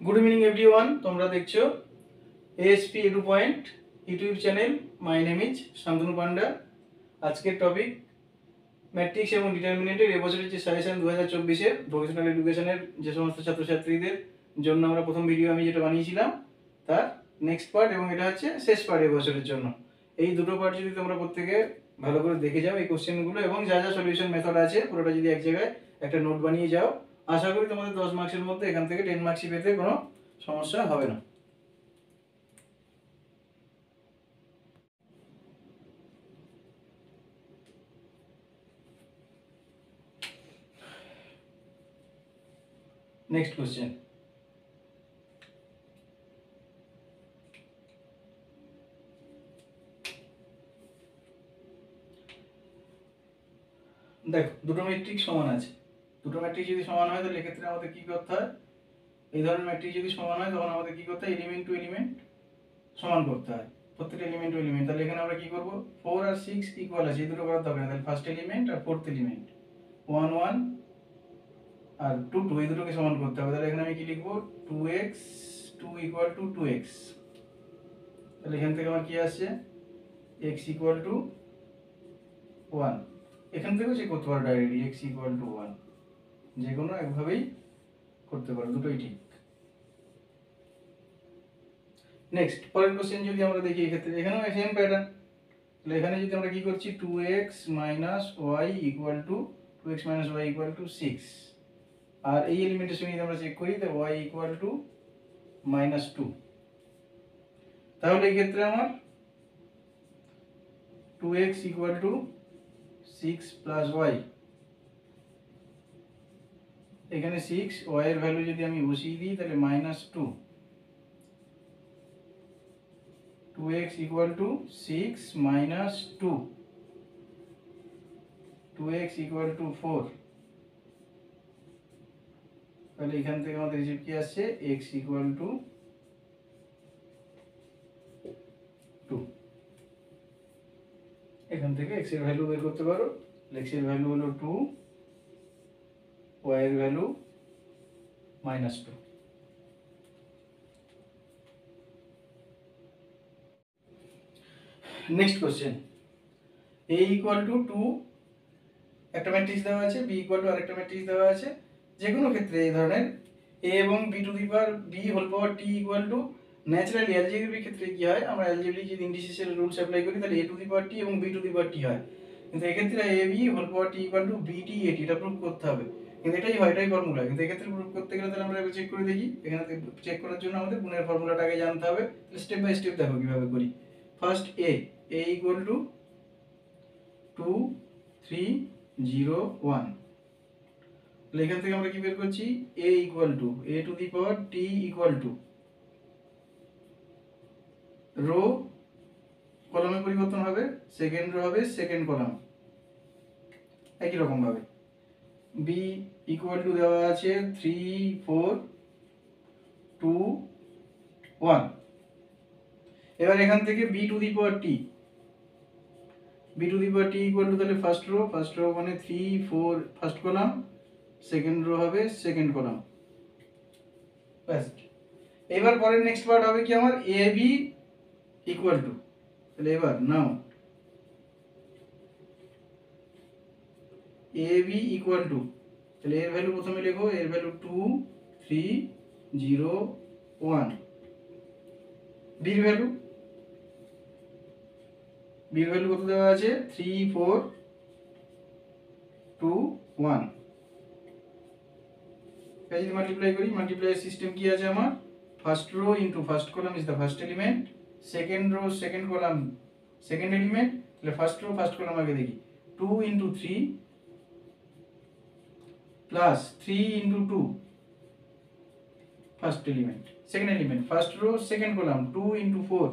Good evening everyone তোমরা দেখছো ASP edu point YouTube channel. My name is Shantanu Panda. আজকের topic matrix এবং ডিটারমিনেন্টের এবছরের যে সাজেশন 2024-এর ভোকেশনাল এডুকেশনের যে সমস্ত ছাত্রছাত্রীদের জন্য আমরা প্রথম ভিডিও আমি যেটা বানিয়েছিলাম তার নেক্সট পার্ট, এবং এটা হচ্ছে শেষ পার্ট এবছরের জন্য। এই দুটো পার্ট যদি তোমরা প্রত্যেকে ভালো করে দেখে যাও এই কোশ্চেনগুলো এবং যা যা সলিউশন মেথড আছে পুরোটা যদি এক জায়গায় একটা নোট বানিয়ে যাও, আশা করি তোমাদের 10 মার্কসের মধ্যে এখান থেকে 10 মার্কসই পেতে কোনো সমস্যা হবে না। नेक्स्ट क्वेश्चन, দেখো দুটো ম্যাট্রিক্স সমান আছে। দুটো ম্যাট্রিক্স যদি সমান হয় তাহলে এক্ষেত্রে আমাদের কি করতে হয়, এই ধরনের ম্যাট্রিক্স যদি সমান হয় তখন আমাদের কি করতে হয়, এলিমেন্ট টু এলিমেন্ট সমান করতে হয়, প্রত্যেকটা এলিমেন্ট টু এলিমেন্ট। তাহলে এখানে আমরা কি করব, 4 আর 6 ইকুয়াল আছে, এই দুটো করার দরকার নেই। তাহলে ফার্স্ট এলিমেন্ট আর ফোর্থ এলিমেন্ট 1 1 আর 2 2 এই দুটোকে সমান করতে হবে। তাহলে এখানে আমি কি লিখব, 2x 2 ইকুয়াল টু 2x। তাহলে এখান থেকে আমার কি আসছে, x ইকুয়াল টু 1। এখান থেকেও চেক করতে পারো ডাইরেক্টলি, x ইকুয়াল টু 1, যে কোনো একভাবেই করতে পারো, দুটোই ঠিক। নেক্সট পরের কোশ্চেন যদি আমরা দেখি, এক্ষেত্রে এখানেও সেম প্যাটার্ন। তাহলে এখানে যদি আমরা কি করছি, 2x minus Y equal to 2x minus Y equal to 6, আর এই এলিমেন্টের সঙ্গে যদি আমরা চেক করি তাহলে y ইকুয়াল টু মাইনাস 2। তাহলে এই ক্ষেত্রে আমার 2x equal to 6 plus y, এখানে 6 y এর ভ্যালু যদি আমি বসিয়ে দিই তাহলে minus 2, 2x equal to 6 minus 2, 2x equal to 4। তাহলে এখান থেকে আমাদের রিজল্ট কি আসছে, x ইকুয়াল টু 2। এখান থেকে x এর ভ্যালু বের করতে পারো। x এর ভ্যালু হলো 2, y এর value minus 2। Next question, a equal two 2 একটা ম্যাট্রিক্স দেওয়া আছে, b ইকুয়াল টু আরেকটা ম্যাট্রিক্স দেওয়া আছে। যে কোনো ক্ষেত্রে এই ধরনের a এবং b to the power b whole power t equal to, naturally algebraic ক্ষেত্রে কি হয়, আমরা অ্যালজেব্রিক যদি ইন্ডিসিসের রুলস অ্যাপ্লাই করি তাহলে a to the power t এবং b to the power t হয়, কিন্তু এক্ষেত্রে ab whole power t equal to bt at, এটা প্রুভ করতে হবে। কিন্তু এটাই হয়, এটাই ফর্মুলা। কিন্তু এক্ষেত্রে প্রুভ করতে গেলে তাহলে আমরা এবার চেক করে দেখি। এখানে চেক করার জন্য আমাদের গুণের ফর্মুলাটা আগে জানতে হবে। তাহলে স্টেপ বাই স্টেপ দেখো কিভাবে করি। First a equal two 2 3 0 1। তাহলে এখান থেকে আমরা কি বের করছি, a equal to a to the power t equal to, row কলামে পরিবর্তন হবে, সেকেন্ড রো হবে সেকেন্ড কলাম, একই রকম ভাবে। b ইকুয়াল টু দেওয়া আছে 3 4 2 1। এবার এখান থেকে b to the power t, b to the power t equal two, তাহলে ফার্স্ট রো মানে 3 4 ফার্স্ট কলাম, সেকেন্ড রো হবে সেকেন্ড কলাম, ব্যাস। এবার পরের নেক্সট পার্ট হবে কি আমার, ab ইকুয়াল টু, তাহলে এবার নাও ab ইকুয়াল টু, তাহলে এর ভ্যালু প্রথমে লেখো, এর ভ্যালু 2 3 0 1। বির ভ্যালু কত দেওয়া আছে, 3 4 2 1। এটা যদি মাল্টিপ্লাই করি, মাল্টিপ্লাই সিস্টেম কি আছে আমার, first row into first column is the first element, second row second column second element. তাহলে ফার্স্ট রো ফার্স্ট কলাম আগে দেখি, 2 into 3 plus 3 into 2 first element second element, first row second column 2 into 4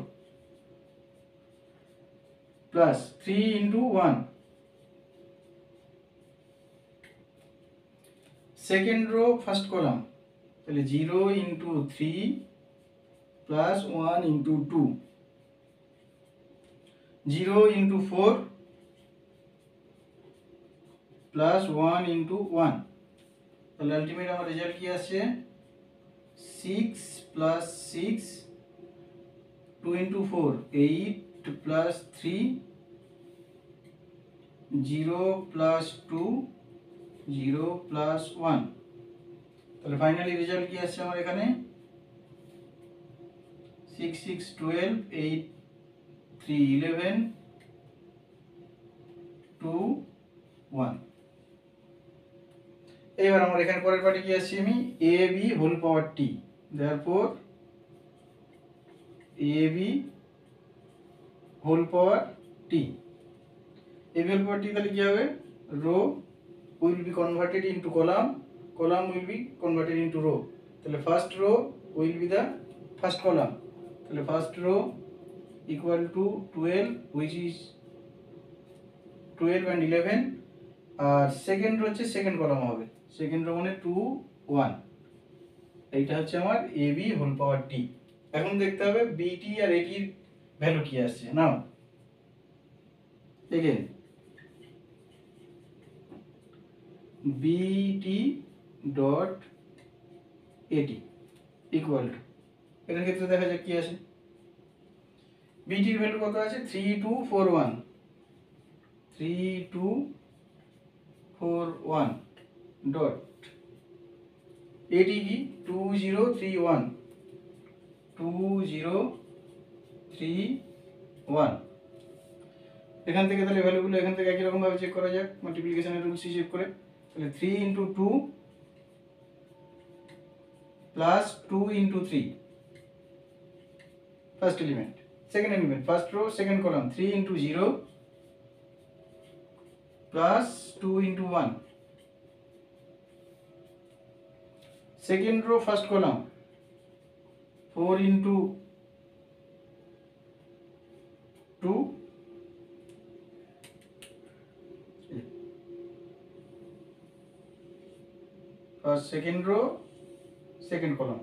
plus 3 into 1, second row first column, তাহলে 0 into 3 plus 1 into 2, 0 into 4 plus 1 into 1। তাহলে ultimate আমার result কি আসছে, 6 plus 6, 2 into 4, 8 plus 3, 0 plus 2, 0 plus 1। তাহলে finally result কি আসছে আমার এখানে 6 6 12, 8 3 11, 2 1। এবার আমার এখানে পরের পার্টি কি আসছে আমি এ বি হোল পাওয়ার টি, দেয়ারফর এ বি হোল পাওয়ার টি। এ বি হোল পাওয়ার টি তাহলে কি হবে rho will be converted into column, column will be converted into row। তাহলে first row will be the first column, তাহলে first row equal to 12 which is 12 and 11, আর second row হচ্ছে second column হবে, second row মানে 2 1। এইটা হচ্ছে আমার এ B whole power টি। এখন দেখতে হবে বিটি আর এটির ভ্যালু কি আসছে নাও এগেন বিটি ডট এটি ইকুয়াল টু, এটার ক্ষেত্রে দেখা যাক কি আসে। বিটির ভ্যালু কত আছে 3241, 3241 ডট এটি কি 2031, 2031। এখান থেকে তাহলে ভ্যালুগুলো এখান থেকে একই রকম ভাবে চেক করা যাক মাল্টিপ্লিকেশনের রুলস হিসেব করে। তাহলে 3 into 2 plus 2 into 3, first element, second element, first row second column, 3 into 0 plus 2 into 1, second row first column, 4 into 2, first second row second column,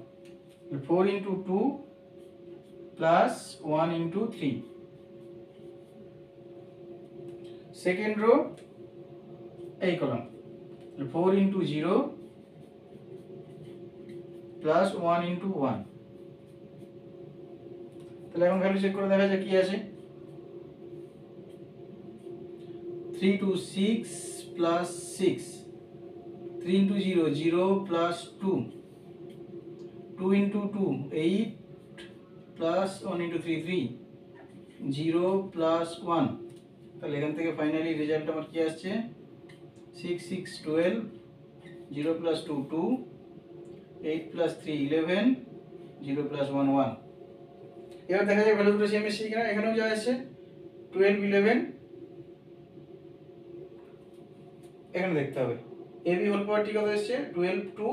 4 into 2 plus 1 into 3, second row এই column, 4 into 0 plus 1 into 1। তাহলে এখন value check করে দেখা যাক কি আসে 3 to 6 plus 6, 3 into 0 0 plus 2, 2 into 2 8 plus 1 into 3 3, 0 plus 1। তাহলে এখান থেকে ফাইনালি রেজাল্ট আমার কি আসছে 6 6 12, 0 plus 2 2, 8 plus 3 11, 0 plus 1 1। এবার দেখা যায় ভ্যালু দুটো সেম এসেছে কিনা, এখানেও যা আসছে 12 11, এখানে দেখতে হবে এ বি হোল পাওয়ার টি কত এসেছে 12 to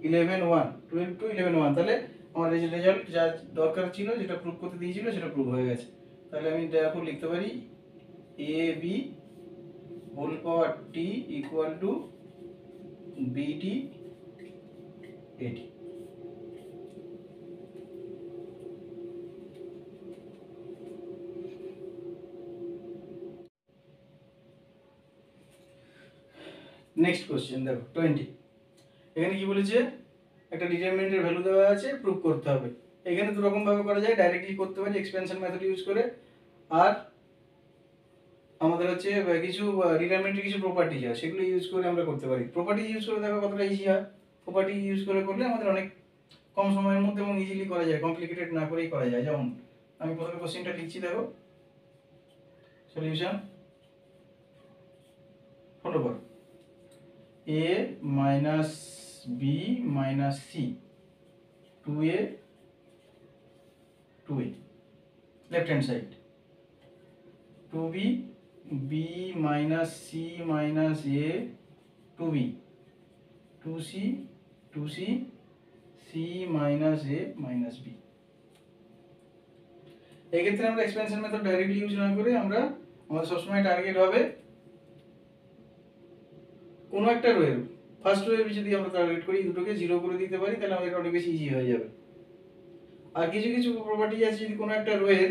11 1, 12 to 11 1। তাহলে আমার রেজাল্ট যা দরকার ছিল যেটা প্রুভ করতে দিয়েছিল সেটা প্রুভ হয়ে গেছে। তাহলে আমি দেখো লিখতে পারি A B whole power T equal to BT AT. Next question দেখো 20, এখানে কি বলেছে একটা ডিটারমিনেন্টের ভ্যালু দেওয়া আছে প্রুভ করতে হবে। এখানে দু রকম ভাবে করা যায়, ডাইরেক্টলি করতে পারি এক্সপেনশন মেথড ইউজ করে, আর আমাদের হচ্ছে কিছু ডিটারমিনেন্টের কিছু প্রপার্টি আছে সেগুলো ইউজ করে আমরা করতে পারি। প্রপার্টি ইউজ করে দেখো কতটা ইজি হয়। প্রপার্টি ইউজ করে করলে আমাদের অনেক কম সময়ের মধ্যে এবং ইজিলি করা যায়, কমপ্লিকেটেড না করেই করা যায়। যেমন আমি প্রথমে কোশ্চেনটা লিখছি দেখো, সলিউশন ফলো করো a minus b minus c 2a 2a, left hand side 2b b minus c minus a 2b 2c 2c c minus a minus b। এক্ষেত্রে আমরা এক্সপেনশন মেথড ডাইরেক্টলি ইউজ না করে আমরা আমাদের সবসময় টার্গেট হবে কোনো একটা রোয়ের ফার্স্ট রোয়ের যদি আমরা টার্গেট করি দুটোকে জিরো করে দিতে পারি তাহলে আমাদের অনেক বেশি ইজি হয়ে যাবে। আর কিছু কিছু প্রপার্টি আছে যদি কোনো একটা রোয়ের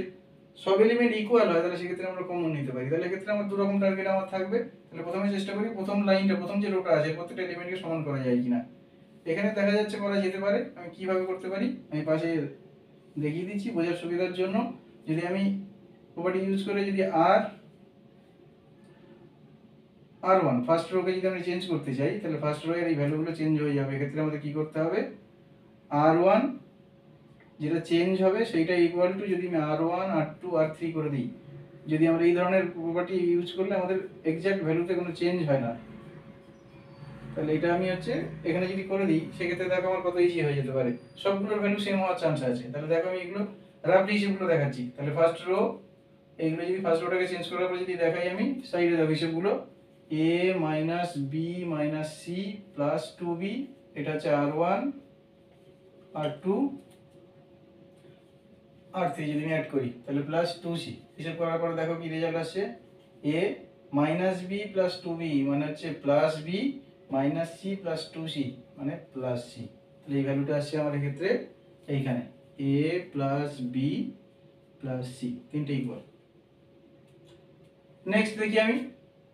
সব এলিমেন্ট ইকুয়াল হয় তাহলে সেক্ষেত্রে আমরা কমন নিতে পারি। তাহলে এক্ষেত্রে আমার দু রকম টার্গেট আমার থাকবে। তাহলে প্রথমে চেষ্টা করি প্রথম লাইনটা, প্রথম যে রোটা আছে প্রত্যেকটা এলিমেন্টকে সমান করা যায় কিনা। এখানে দেখা যাচ্ছে করা যেতে পারে। আমি কিভাবে করতে পারি আমি পাশে দেখিয়ে দিচ্ছি বোঝার সুবিধার জন্য। যদি আমি প্রপার্টি ইউজ করে যদি R1 ফার্স্ট রোকে যদি আমি চেঞ্জ করতে চাই, তাহলে ফার্স্ট রো এর এই ভ্যালুগুলো চেঞ্জ হয়ে যাবে। এক্ষেত্রে আমাদের কি করতে হবে, R1 যেটা চেঞ্জ হবে সেইটা ইকুয়াল টু, যদি আমি R1 R2 R3 করে দিই, যদি আমরা এই ধরনের প্রপার্টি ইউজ করলে আমাদের এক্সাক্ট ভ্যালুতে কোনো চেঞ্জ হয় না। তাহলে এটা আমি হচ্ছে এখানে যদি করে দিই, সেক্ষেত্রে দেখো আমার কত ইজি হয়ে যেতে পারে, সবগুলোর ভ্যালু সেম হওয়ার চান্স আছে। তাহলে দেখো আমি এগুলো রাফলি হিসেবগুলো দেখাচ্ছি। তাহলে ফার্স্ট রো, এইগুলো যদি ফার্স্ট রোটাকে চেঞ্জ করার পর যদি দেখাই আমি সাইডে দেখো হিসেবগুলো, a minus B minus C plus 2b, এটা হচ্ছে R1 R2 R3 যদি আমি অ্যাড করি তাহলে প্লাস 2c। হিসেব করার পর দেখো কি রেজাল্ট আসছে, a minus B plus 2b মানে হচ্ছে plus B minus C plus 2c মানে প্লাস সি। তাহলে এই ভ্যালুটা আসছে আমার ক্ষেত্রে এইখানে a plus B plus C, তিনটে ইকুয়াল। নেক্সট দেখি আমি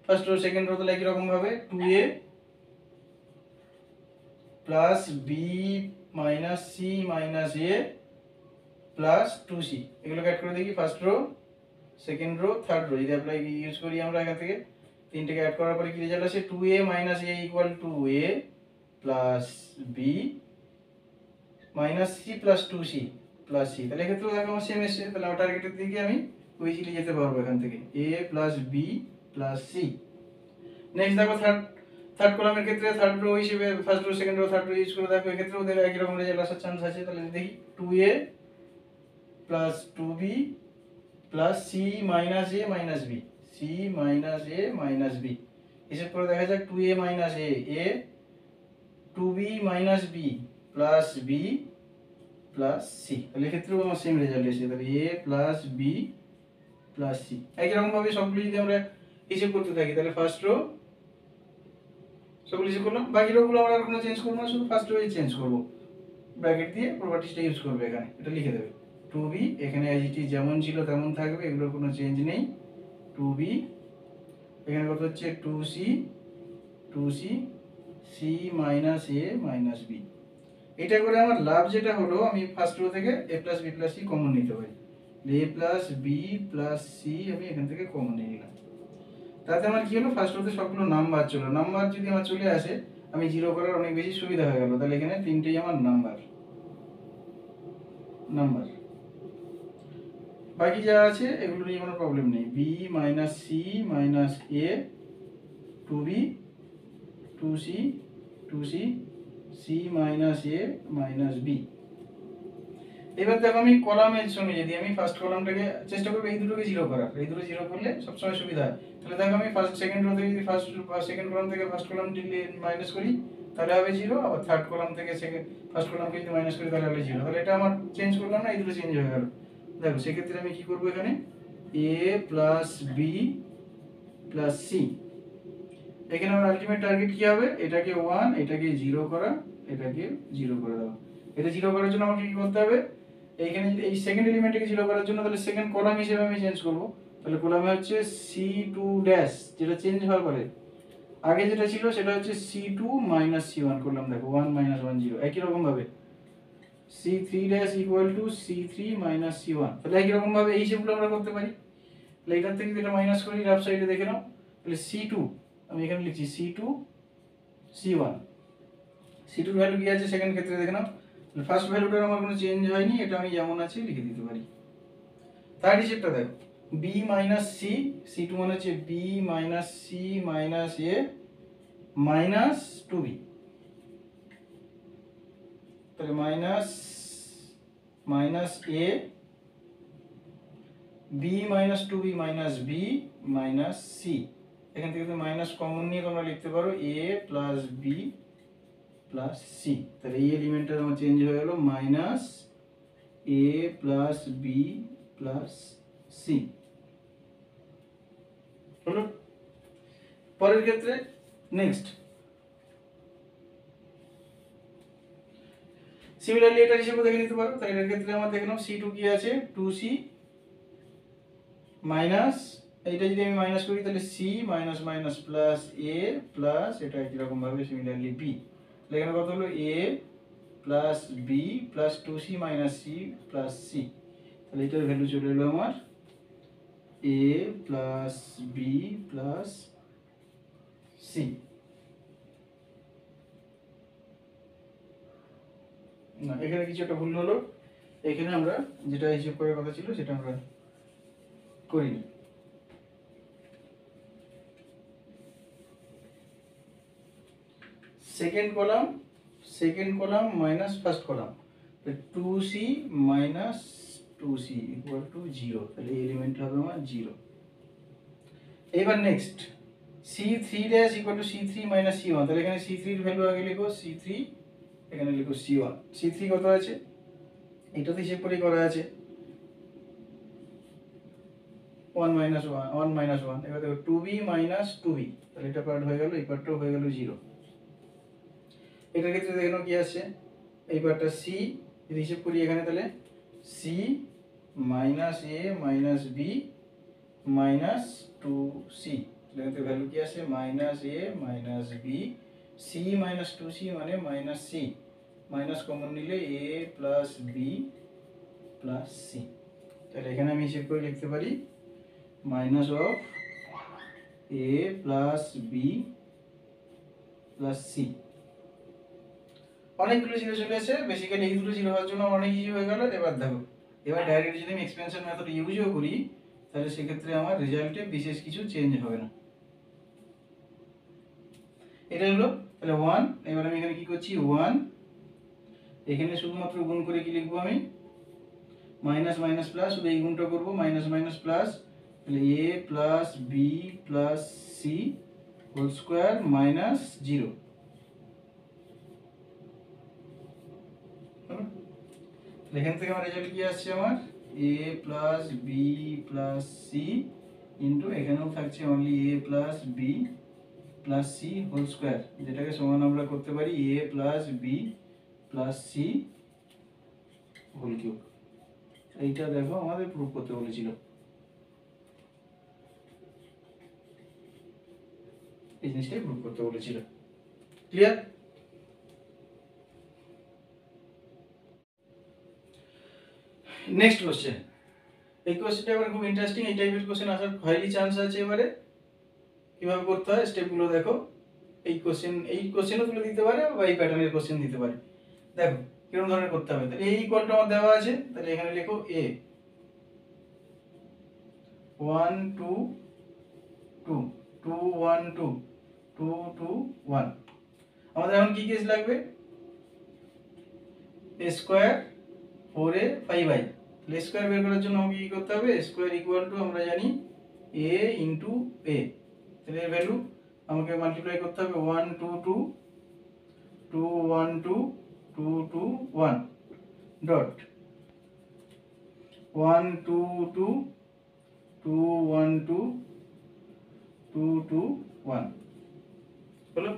ফার্স্ট রো সেকেন্ড রো, তাহলে একই রকম ভাবে 2a plus B minus C minus A plus 2c, এগুলোকে অ্যাড করে দেখি first row second row third row যদি অ্যাপ্লাই ইউজ করি আমরা এখান থেকে তিনটেকে অ্যাড করার পরে কি রেজাল্ট আসে, 2a minus a equal to a plus B minus C plus 2c plus C. তাহলে এক্ষেত্রে দেখো আমার সেম এসছে। তাহলে আমার টার্গেটের দিকে আমি ইজিলি যেতে পারবো এখান থেকে, a plus B plus C. Next দেখো থার্ড কলামের ক্ষেত্রে থার্ড রো হিসেবে first row second row third row use করে দেখো, এক্ষেত্রে ওদের একই রকম রেজাল্ট আসার চান্স আছে। তাহলে দেখি 2a plus 2b plus C minus A minus B, C minus A minus B. হিসেব করে দেখা যাক 2a minus A 2b minus B plus B plus C. তাহলে এক্ষেত্রেও আমার সেম রেজাল্ট এসেছে। তাহলে a plus B plus C. একই রকম ভাবে সবগুলো যদি আমরা হিসেব করতে থাকি, তাহলে ফার্স্ট রো সবগুলো হিসেব করলাম, বাকি রোগুলো আমরা আর কোনো চেঞ্জ করবো না, শুধু ফার্স্ট রোই চেঞ্জ করবো। ব্র্যাকেট দিয়ে প্রপার্টিসটা ইউজ করবে, এখানে এটা লিখে দেবে 2b, এখানে অ্যাজ ইট ইজ যেমন ছিল তেমন থাকবে, এগুলোর কোনো চেঞ্জ নেই। 2b এখানে কত হচ্ছে 2c C minus A minus B. এটা করে আমার লাভ যেটা হলো, আমি ফার্স্ট রো থেকে a plus B plus C common নিতে পারি। a plus B plus C আমি এখান থেকে কমন নিয়ে নিলাম। তাতে আমার কি হলো, ফার্স্ট রোতে সবগুলো নাম্বার চলো, নাম্বার যদি আমার চলে আসে আমি জিরো করার অনেক বেশি সুবিধা হয়ে গেল। তাহলে এখানে তিনটেই আমার নাম্বার, বাকি যা আছে এগুলো নিয়ে কোনো প্রবলেম নেই। B minus C minus A 2b 2c C minus A minus B. এবার দেখো আমি কলামের সঙ্গে যদি আমি ফার্স্ট কলামটাকে চেষ্টা করবো এই দুটোকে জিরো করার, এই দুটো জিরো করলে সবসময় সুবিধা হয়। তাহলে দেখো আমি ফার্স্ট সেকেন্ড রো থেকে যদি সেকেন্ড কলাম থেকে ফার্স্ট কলাম মাইনাস করি তাহলে হবে জিরো, আবার থার্ড কলাম থেকে ফার্স্ট কলামকে যদি মাইনাস করি তাহলে হবে জিরো। তাহলে এটা আমার চেঞ্জ করলাম না, এই দুটো চেঞ্জ হয়ে গেল। দেখো সেক্ষেত্রে আমি কি করবো, এখানে a plus B plus C. এখানে আমার আলটিমেট টার্গেট কি হবে, এটাকে 1 এটাকে 0 করা, এটাকে 0 করে দেওয়া। এটা 0 করার জন্য আমাকে কি করতে হবে, এইখানে যদি এই সেকেন্ড এলিমেন্টকে 0 করার জন্য তাহলে সেকেন্ড কলাম হিসেবে আমি চেঞ্জ করব। তাহলে কলামে হচ্ছে c2 ড্যাশ, যেটা চেঞ্জ হওয়ার পরে আগে যেটা ছিল সেটা হচ্ছে c2 মাইনাস c1 করলাম। দেখো 1 মাইনাস 1 0। একই রকম ভাবে c3 dash equal to c3 minus c1। তাহলে একই রকম ভাবে এই হিসেবগুলো আমরা করতে পারি। তাহলে এখান থেকে যেটা মাইনাস করি রাফ সাইডে দেখে নাও, তাহলে c2 আমি এখানে লিখছি c2 c1। c2 এর ভ্যালু কি আছে সেকেন্ড ক্ষেত্রে দেখে নাও, তাহলে ফার্স্ট ভ্যালুটার আমার কোনো চেঞ্জ হয়নি, এটা আমি যেমন আছে লিখে দিতে পারি। থার্ড হিসেবটা দেখো b মাইনাস c, c2 মানে হচ্ছে b minus c minus a minus 2b। তাহলে minus a b minus 2b minus b minus c। এখান থেকে তুমি মাইনাস কমন নিয়ে তোমরা লিখতে পারো a plus b plus c। তাহলে এই এলিমেন্টটা আমার চেঞ্জ হয়ে গেল minus a plus b plus c। হলো পরের ক্ষেত্রে নেক্সট সিমিলারলি এটা হিসেবে দেখে নিতে পারো। তাহলে এর ক্ষেত্রে আমরা দেখলাম c2 কি আছে 2c মাইনাস, এইটা যদি আমি মাইনাস করি তাহলে c minus minus plus a plus এটা একই রকম ভাবে সিমিলারলি b। তাহলে এখানে কত হলো a plus B plus 2c minus C plus C. তাহলে এটার ভ্যালু চলে এলো আমার a plus B plus C. না, এখানে কিছু একটা ভুল হলো, এখানে আমরা যেটা হিসেব করার কথা ছিল সেটা আমরা করিনি। Second column minus first column, 2c minus 2c equal to 0, তাহলে এলিমেন্ট হবে আমার 0। এবার next c3 dash equal to c3 minus c1, তাহলে এখানে c3 এর ভ্যালু আগে লিখো c3, এখানে লিখো c1। c3 কত আছে, এটা তো হিসেব করেই করা আছে 1 মাইনাস 1, এবার দেখো 2b মাইনাস 2b, তাহলে এটা পার্ট হয়ে গেল, এই পার্টটাও হয়ে গেল 0। এটার ক্ষেত্রে দেখো কি আসছে, এই পার্টটা c যদি হিসেব করি এখানে, তাহলে c minus a minus b minus 2c, এটাতে ভ্যালু কি আসে minus a minus b, c minus 2c মানে মাইনাস c, মাইনাস কমন নিলে a plus b plus c। তাহলে এখানে আমি হিসেব করে লিখতে পারি minus of a plus b plus c। অনেকগুলো জিরো চলে এসেছে, বেসিক্যালি এই দুটো জিরো হওয়ার জন্য অনেক ইজি হয়ে গেল। এবার দেখো, এবার ডাইরেক্ট যদি আমি এক্সপেনশন মেথড ইউজও করি, তাহলে সেক্ষেত্রে আমার রেজাল্টে বিশেষ কিছু চেঞ্জ হবে না। এটা হলো তাহলে 1। এবার আমি এখানে কি করছি 1, এখানে শুধুমাত্র গুণ করে কি লিখবো আমি মাইনাস মাইনাস প্লাস, শুধু এই গুণটা করবো মাইনাস মাইনাস প্লাস, তাহলে a plus B plus C whole square minus 0। এখান থেকে আমার রেজাল্ট কি আসছে আমার a plus B plus C into এখানেও থাকছে only a plus B plus C whole square, যেটাকে সমান আমরা করতে পারি a plus B plus C whole cube. এইটা দেখো আমাদের প্রুফ করতে বলেছিল, এই জিনিসটাই প্রুফ করতে বলেছিল। ক্লিয়ার? নেক্সট কোশ্চেন, এই কোশ্চেনটা এবার খুব ইন্টারেস্টিং, এই টাইপের কোশ্চেন আসার হাইলি চান্স আছে। এবারে কিভাবে করতে হয় স্টেপগুলো দেখো। এই কোশ্চেনও তুলে দিতে পারে বা এই প্যাটার্নের কোশ্চেন দিতে পারে। দেখো কিরকম ধরনের করতে হবে। তাহলে এই ইকুয়ালটা আমার দেওয়া আছে, তাহলে এখানে লেখো a 1 2 2 2 1 2 2 2 1। আমাদের এখন কি কেস লাগবে, a স্কয়ার 4a 5i। তাহলে স্কয়ার বের করার জন্য আমাকে কি করতে হবে, স্কয়ার ইকুয়াল টু আমরা জানি a ইনটু a, তাহলে এর ভ্যালু আমাকে মাল্টিপ্লাই করতে হবে 1 2 2 2 1 2 2 2 1 ডট 1 2 2 2 1 2 2 2 1 হলো।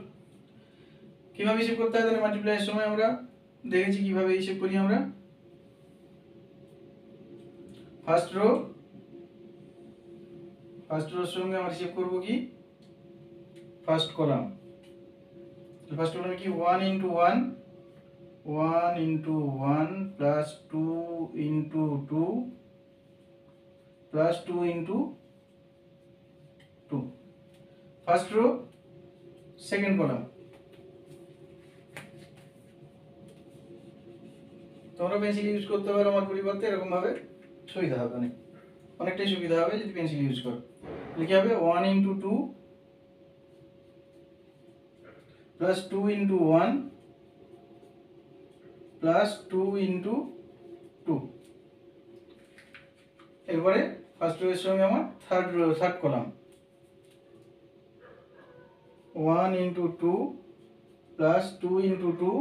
কিভাবে হিসেব করতে হয়, তাহলে মাল্টিপ্লাইয়ের সময় আমরা দেখেছি কিভাবে হিসেব করি আমরা। ফার্স্ট রোর সঙ্গে আমরা হিসেব করব কি ফার্স্ট কলাম। ফার্স্ট কলামে কি 1 into 1 1 into 1 plus 2 into 2 plus 2 into 2, first row. Second column তোমরা পেন্সিল ইউজ করতে পারো, আমার পরিবর্তে এরকম ভাবে সুবিধা হবে, অনেকটাই সুবিধা হবে যদি পেন্সিল ইউজ করো। লিখে হবে 1 into 2 plus 2 into 1 plus 2 into 2। এরপরে ফার্স্ট রো এর সঙ্গে আমার third column 1 into 2 plus 2 into 2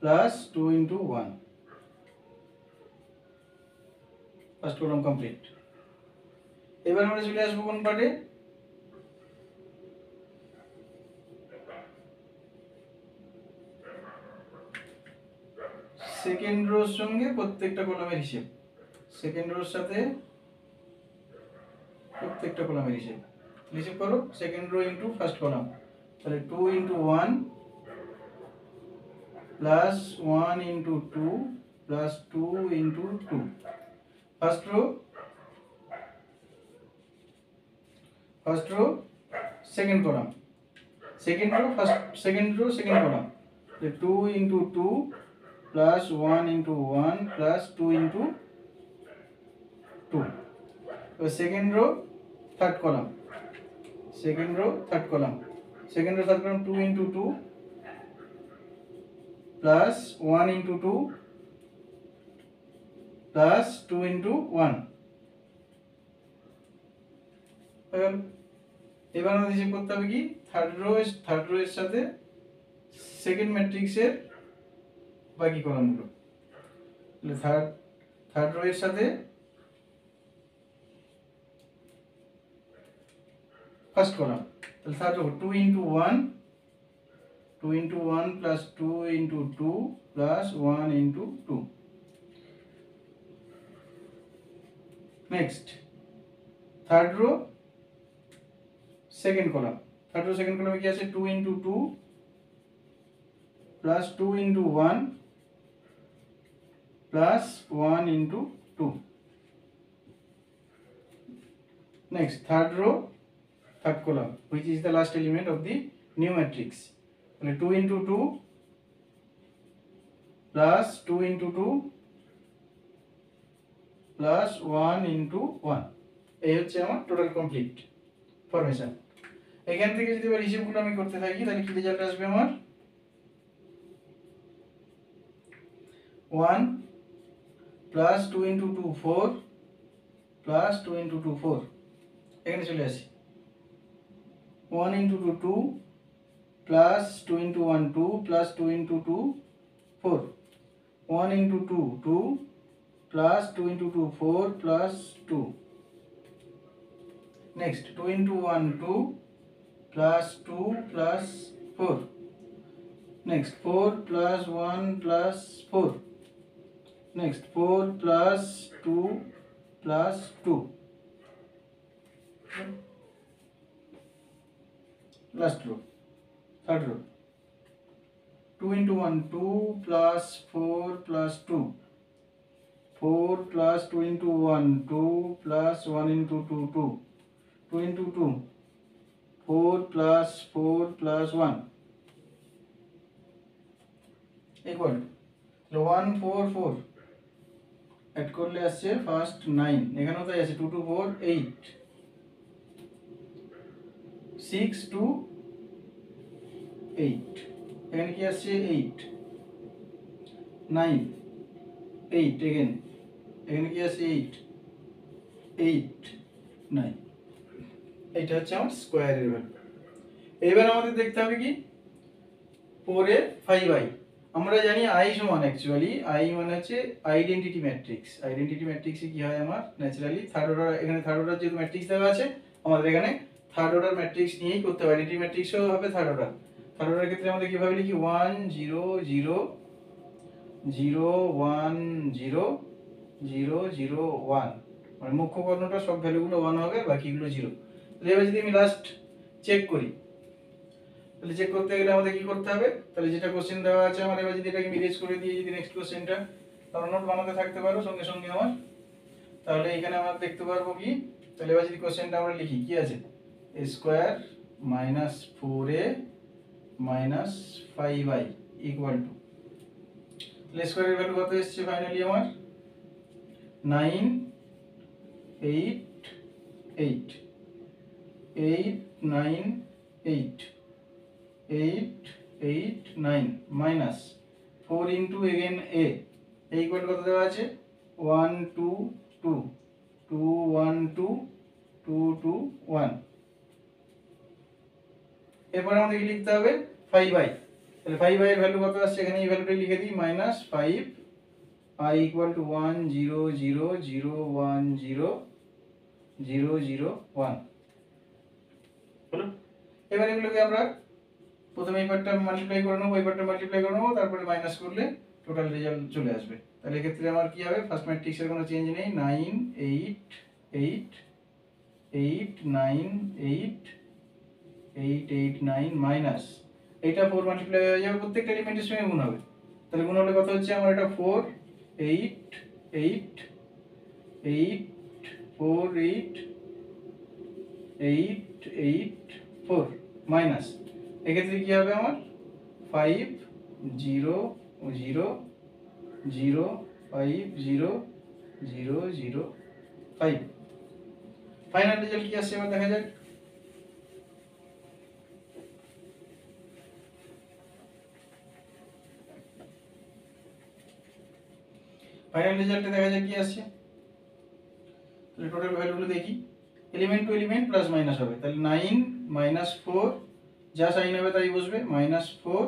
plus 2 into 1। First column complete. এবার আমরা চলে আসবো কোন পার্টে, সেকেন্ড রোর সঙ্গে প্রত্যেকটা কলামের হিসেব। সেকেন্ড রোর সাথে প্রত্যেকটা কলামের হিসেব করো। Second rho into first column তাহলে 2 into 1 plus 1 into 2 plus 2 into 2, first row second column, second row first, second row second column, 2 into 2 plus 1 into 1 plus 2 into 2, এবার second row third column, second row third column, 2 into 2 plus 1 into 2 plus 2 into 1। এবার আমাদের হিসেব করতে হবে কি third rho এর সাথে second ম্যাট্রিক্সের বাকি কলামগুলো, তাহলে থার্ড রো এর সাথে ফার্স্ট কলাম, তাহলে third rho 2 into 1 plus 2 into 2 plus 1 into 2। Next third row second column, কি আছে 2 into 2 plus 2 into 1 plus 1 into 2। Next third rho third column which is the last element of the new matrix, তাহলে 2 into 2 plus 2 into 2 plus 1 into 1। এই হচ্ছে আমার total complete formation. এখান থেকে যদি এবার হিসেবগুলো আমি করতে থাকি তাহলে কি রেজাল্ট আসবে আমার 1 প্লাস 2 ইন্টু 2 4 প্লাস 2 ইন্টু 2 4, এখানে চলে আসি 1 into 2 2 plus 2 into 1 2 plus 2 into 2 4, 1 into 2 2 plus 2 into 2 4 plus 2। Next 2 into 1 2 plus 2 plus 4, next 4 plus 1 plus 4, next 4 plus 2 plus 2। Last rho third rho 2 into 1 2 plus 4 plus 2, 4 plus 2 into 1 2 plus 1 into 2 2, 2 into 2 4 plus 4 plus 1 equal 1 4 4, add করলে আসছে first 9, এখানেও তাই আছে 2 2 4 8, 6 2 8, এখানে কি আসছে 8 9 8, again এখানে কি আসছে 8 8 9, এটা হচ্ছে আমার স্কোয়ারের ভ্যালু। এবার আমাদের দেখতে হবে কি 4 এর 5i, আমরা জানি i সমান অ্যাকচুয়ালি i মানে হচ্ছে আইডেন্টিটি ম্যাট্রিক্স। আইডেন্টিটি ম্যাট্রিক্সে কি হয় আমার ন্যাচারালি থার্ড অর্ডার, এখানে থার্ড অর্ডার যেহেতু ম্যাট্রিক্স দেওয়া আছে আমাদের এখানে থার্ড অর্ডার ম্যাট্রিক্স নিয়েই করতে হবে। আইডেন্টিটি ম্যাট্রিক্সও হবে থার্ড অর্ডার। থার্ড অর্ডারের ক্ষেত্রে আমাদের কিভাবে লিখি 1 0 0 0 1 0 0 0 1, মানে মুখ্য কর্ণটা সব ভ্যালুগুলো 1 হবে, বাকিগুলো 0। তাহলে এবার যদি আমি লাস্ট চেক করি, তাহলে চেক করতে গেলে আমাদের কি করতে হবে, তাহলে যেটা কোশ্চেন দেওয়া আছে আমার, এবার যদি এটাকে মিরেজ করে দিয়ে যদি নেক্সট কোশ্চেনটা তাহলে নোট বানাতে থাকতে পারো সঙ্গে সঙ্গে আমার, তাহলে এখানে আমরা দেখতে পারবো কি, তাহলে এবার যদি কোশ্চেনটা আমরা লিখি কি আছে a square minus 4a minus 5i equal to, তাহলে স্কয়ারের ভ্যালু কত এসেছে ফাইনালি আমার 9 8 8 8 9 8 8 8 9 minus 4 into again a equal কত দেওয়া আছে 1 2 2 2 1 2 2 2 1। এরপর আমাদের কি লিখতে হবে 5i, তাহলে 5i এর ভ্যালু কত আসছে এখানে এই ভ্যালুটা লিখে দিই মাইনাস 5 i ইকুয়াল টু 1 0 0 0 1 0 0 0 1 হলো। এবার এগুলোকে আমরা প্রথমে এই পার্টটা মাল্টিপ্লাই করে নেবো, এই পার্টটা মাল্টিপ্লাই করে নেবো, তারপরে মাইনাস করলে টোটাল রেজাল্ট চলে আসবে। তাহলে এক্ষেত্রে আমার কি হবে ফার্স্ট ম্যাট্রিক্সের কোনো চেঞ্জ নেই, 9 8 8 8 9 8 8 8 9 মাইনাস এটা 4 মাল্টিপ্লাই হয়ে যাবে, প্রত্যেকটা এলিমেন্টের সঙ্গে গুণ হবে। তাহলে গুণ হলে কত হচ্ছে আমার, এটা 4 8 8 8 4 8 8 8 4 মাইনাস এক্ষেত্রে কি হবে আমার 5 0 0 0 5 0 0 0 5। ফাইনাল রেজাল্ট কি আসছে এবার দেখা যাক। ফাইনাল রেজাল্টে দেখা যাক কি আসছে। তাহলে টোটাল ভ্যালুগুলো দেখি, element to element plus minus হবে, তাহলে 9 মাইনাস 4 যা সাইন হবে তাই বসবে, minus 4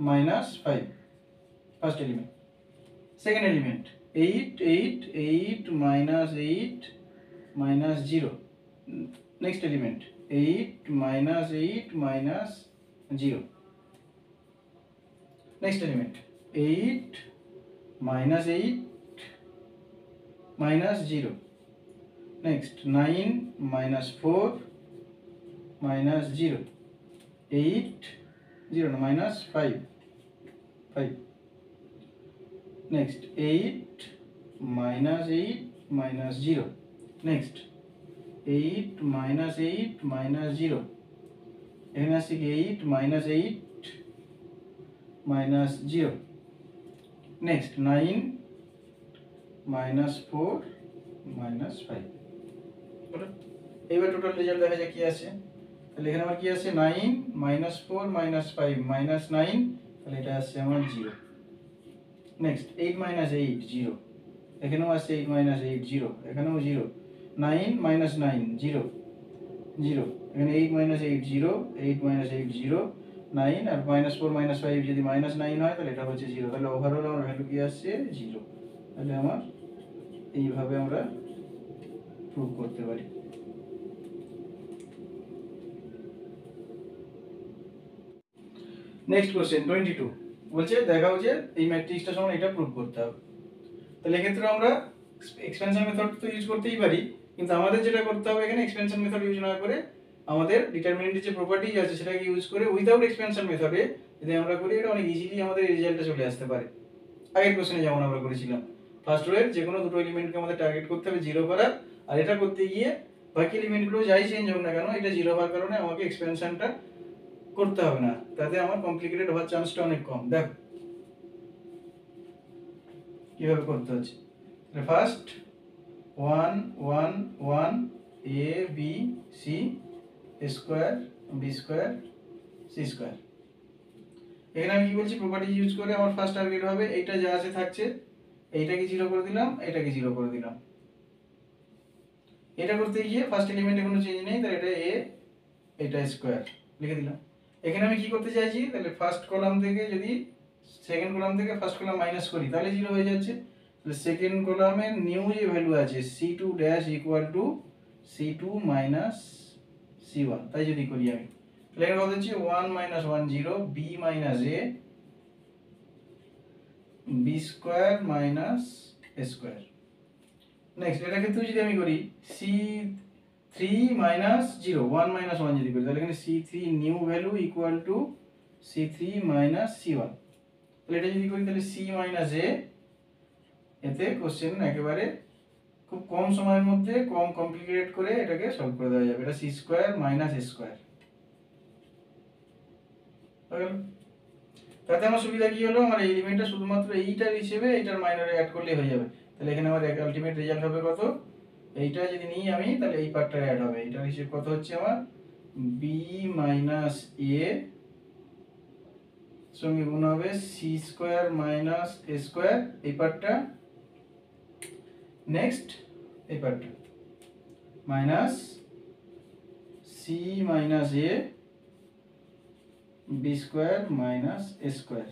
minus 5 first element. Second element 8 8 8 minus 8 minus 0। Next element 8 minus 8 minus 0। Next element 8 minus 8 minus 0. Next 9 minus 4 minus 0. 8 0 no, minus 5 5. Next 8 minus 8 minus 0. Next 8 minus 8 minus 0. এখানে আসছে কি 8 minus 8 minus 0. Next 9 minus 4 minus 5। এবার total result দেখা যায় কি আছে। তাহলে এখানে আমার কি আছে 9 minus 4 minus 5 minus 9, তাহলে এটা আসছে আমার 0। নেক্সট 8 minus 8 0, এখানেও আসছে 8 minus 8 0, এখানেও 0। 9 minus 9 0 0, এখানে 8 minus 8 0, 8 minus 8 0 9, আর মাইনাস 4 মাইনাস 5 যদি মাইনাস 9 হয় তাহলে এটা হচ্ছে 0। তাহলে ওভারঅল আমার ভ্যালু কি আসছে 0। তাহলে আমার এইভাবে আমরা প্রুভ করতে পারি। নেক্সট কোশ্চেন 22 বলছে দেখাও যে এই ম্যাট্রিক্সটা সমান এটা প্রুভ করতে হবে। তাহলে এক্ষেত্রে আমরা এক্সপেনশন মেথড তো ইউজ করতেই পারি, কিন্তু আমাদের যেটা করতে হবে এখানে এক্সপেনশন মেথড ইউজ না করে আমাদের ডিটারমিনেন্টের যে প্রপার্টিজ আছে সেটাকে ইউজ করে উইদাউট এক্সপেনশন মেথডে যদি আমরা করি এটা অনেক ইজিলি আমাদের রেজাল্টটা চলে আসতে পারে। আগের কোশ্চেনে যেমন আমরা করেছিলাম, ফার্স্ট রোয়ের যে কোনো দুটো এলিমেন্টকে আমাদের টার্গেট করতে হবে 0 করার, আর এটা করতে গিয়ে বাকি এলিমেন্টগুলো যাই চেঞ্জ হোক না কেন এটা 0 হওয়ার কারণে আমাকে এক্সপেনশনটা করতে হবে না, তাতে আমার কমপ্লিকেটেড হওয়ার চান্সটা অনেক কম। দেখো কিভাবে করতে হচ্ছে। First 1 1 1 a b c square b square c square. এখানে আমি কি বলছি, প্রপার্টি ইউজ করে আমার ফার্স্ট টার্গেট হবে এইটা যা আছে থাকছে, এইটাকে 0 করে দিলাম, এটাকে 0 করে দিলাম। এটা করতে গিয়ে ফার্স্ট এলিমেন্টে কোনো চেঞ্জ নেই, তাহলে এটা a এটা স্কয়ার লিখে দিলাম। এখানে আমি কি করতে চাইছি, তাহলে ফার্স্ট কলাম থেকে যদি সেকেন্ড কলাম থেকে ফার্স্ট কলাম মাইনাস করি তাহলে 0 হয়ে যাচ্ছে। তাহলে সেকেন্ড কলামে নিউ যে ভ্যালু আছে c2 dash equal to c2 minus c1, তাই যদি করি আমি তাহলে এখানে কত হচ্ছে 1 minus 1 0 b minus a b square minus a square. Next এটা ক্ষেত্রে যদি আমি করি c3 মাইনাস 0 1 মাইনাস 1 যদি করি তাহলে এখানে c3 new value equal to c3 minus c1। তাহলে এটা যদি করি তাহলে c মাইনাস a, এতে কোশ্চেন একেবারে খুব কম সময়ের মধ্যে কম কমপ্লিকেটেড করে এটাকে সলভ করে দেওয়া যাবে। এটা c square minus a square. তাতে আমার সুবিধা কি হলো, আমার এলিমেন্টটা শুধুমাত্র এইটার হিসেবে এইটার মাইনারে অ্যাড করলেই হয়ে যাবে। তাহলে এখানে আমার আলটিমেট রেজাল্ট হবে কত, এইটা যদি নিই আমি তাহলে এই পার্টটা অ্যাড হবে, এইটার হিসেব কত হচ্ছে আমার b মাইনাস a সঙ্গে গুণ হবে c square minus a square এই পার্টটা। নেক্সট এই পার্টটা minus c minus a b square minus a square.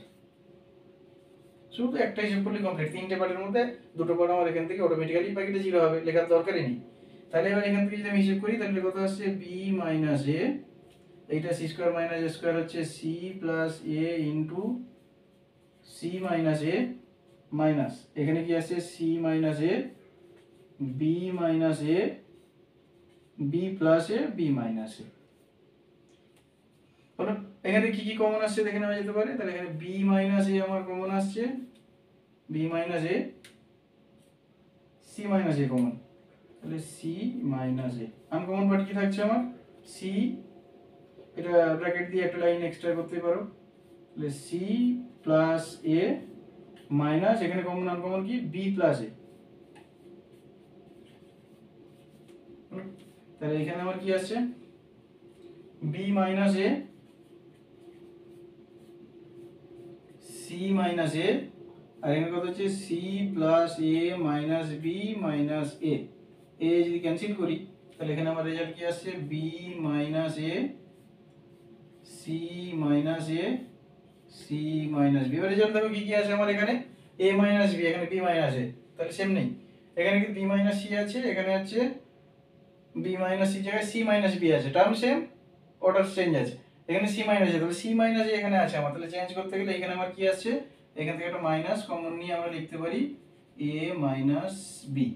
শুধু একটা হিসাব করলে কমপ্লিট। তিনটে পার্টের মধ্যে দুটো পার্ট আমার এখান থেকে অটোমেটিক্যালি বাকিটা 0 হবে, লেখার দরকারই নেই। তাহলে এবার এখান থেকে যদি আমি হিসাব করি তাহলে কত আসছে b মাইনাস a, এইটা c square minus a square হচ্ছে c plus a into c minus a minus এখানে কি আছে c minus a b minus a b plus a b minus a। এখানে কি কি কমন আসছে দেখে নেওয়া যেতে পারে। তাহলে এখানে বি মাইনাস এ আমার কমন আসছে, B minus A, C minus a common, তাহলে সি মাইনাস এ। আনকমন পার্ট কি থাকছে আমার, সি, এটা ব্র্যাকেট দিয়ে একটা লাইন এক্সট্রা করতে পারো, তাহলে সি প্লাস এ মাইনাস, এখানে কমন আনকমন কি বি প্লাস এ। তাহলে এখানে আমার কি আসছে, বি মাইনাস এ, সি মাইনাস এ, আর এখানে কত হচ্ছে সি প্লাস এ মাইনাস বি মাইনাস এ। এ যদি ক্যান্সেল করি তাহলে এখানে আমার রেজাল্ট কি আসছে, বি মাইনাস এ, সি মাইনাস এ, সি মাইনাস বি। এবার রেজাল্ট দেখো কি কি আছে আমার, এখানে এ মাইনাস বি, এখানে বি মাইনাস এ, তাহলে সেম নেই, এখানে কিন্তু বি মাইনাস সি আছে, এখানে হচ্ছে বি মাইনাস সি জায়গায় সি মাইনাস বি আছে, টার্ম সেম, অর্ডার চেঞ্জ আছে, এখানে সি মাইনাস এ, তাহলে সি মাইনাস এ এখানে আছে আমার, তাহলে চেঞ্জ করতে গেলে এখানে আমার কি আসছে, এখান থেকে একটা মাইনাস কমন নিয়ে আমরা লিখতে পারি এ মাইনাস বি,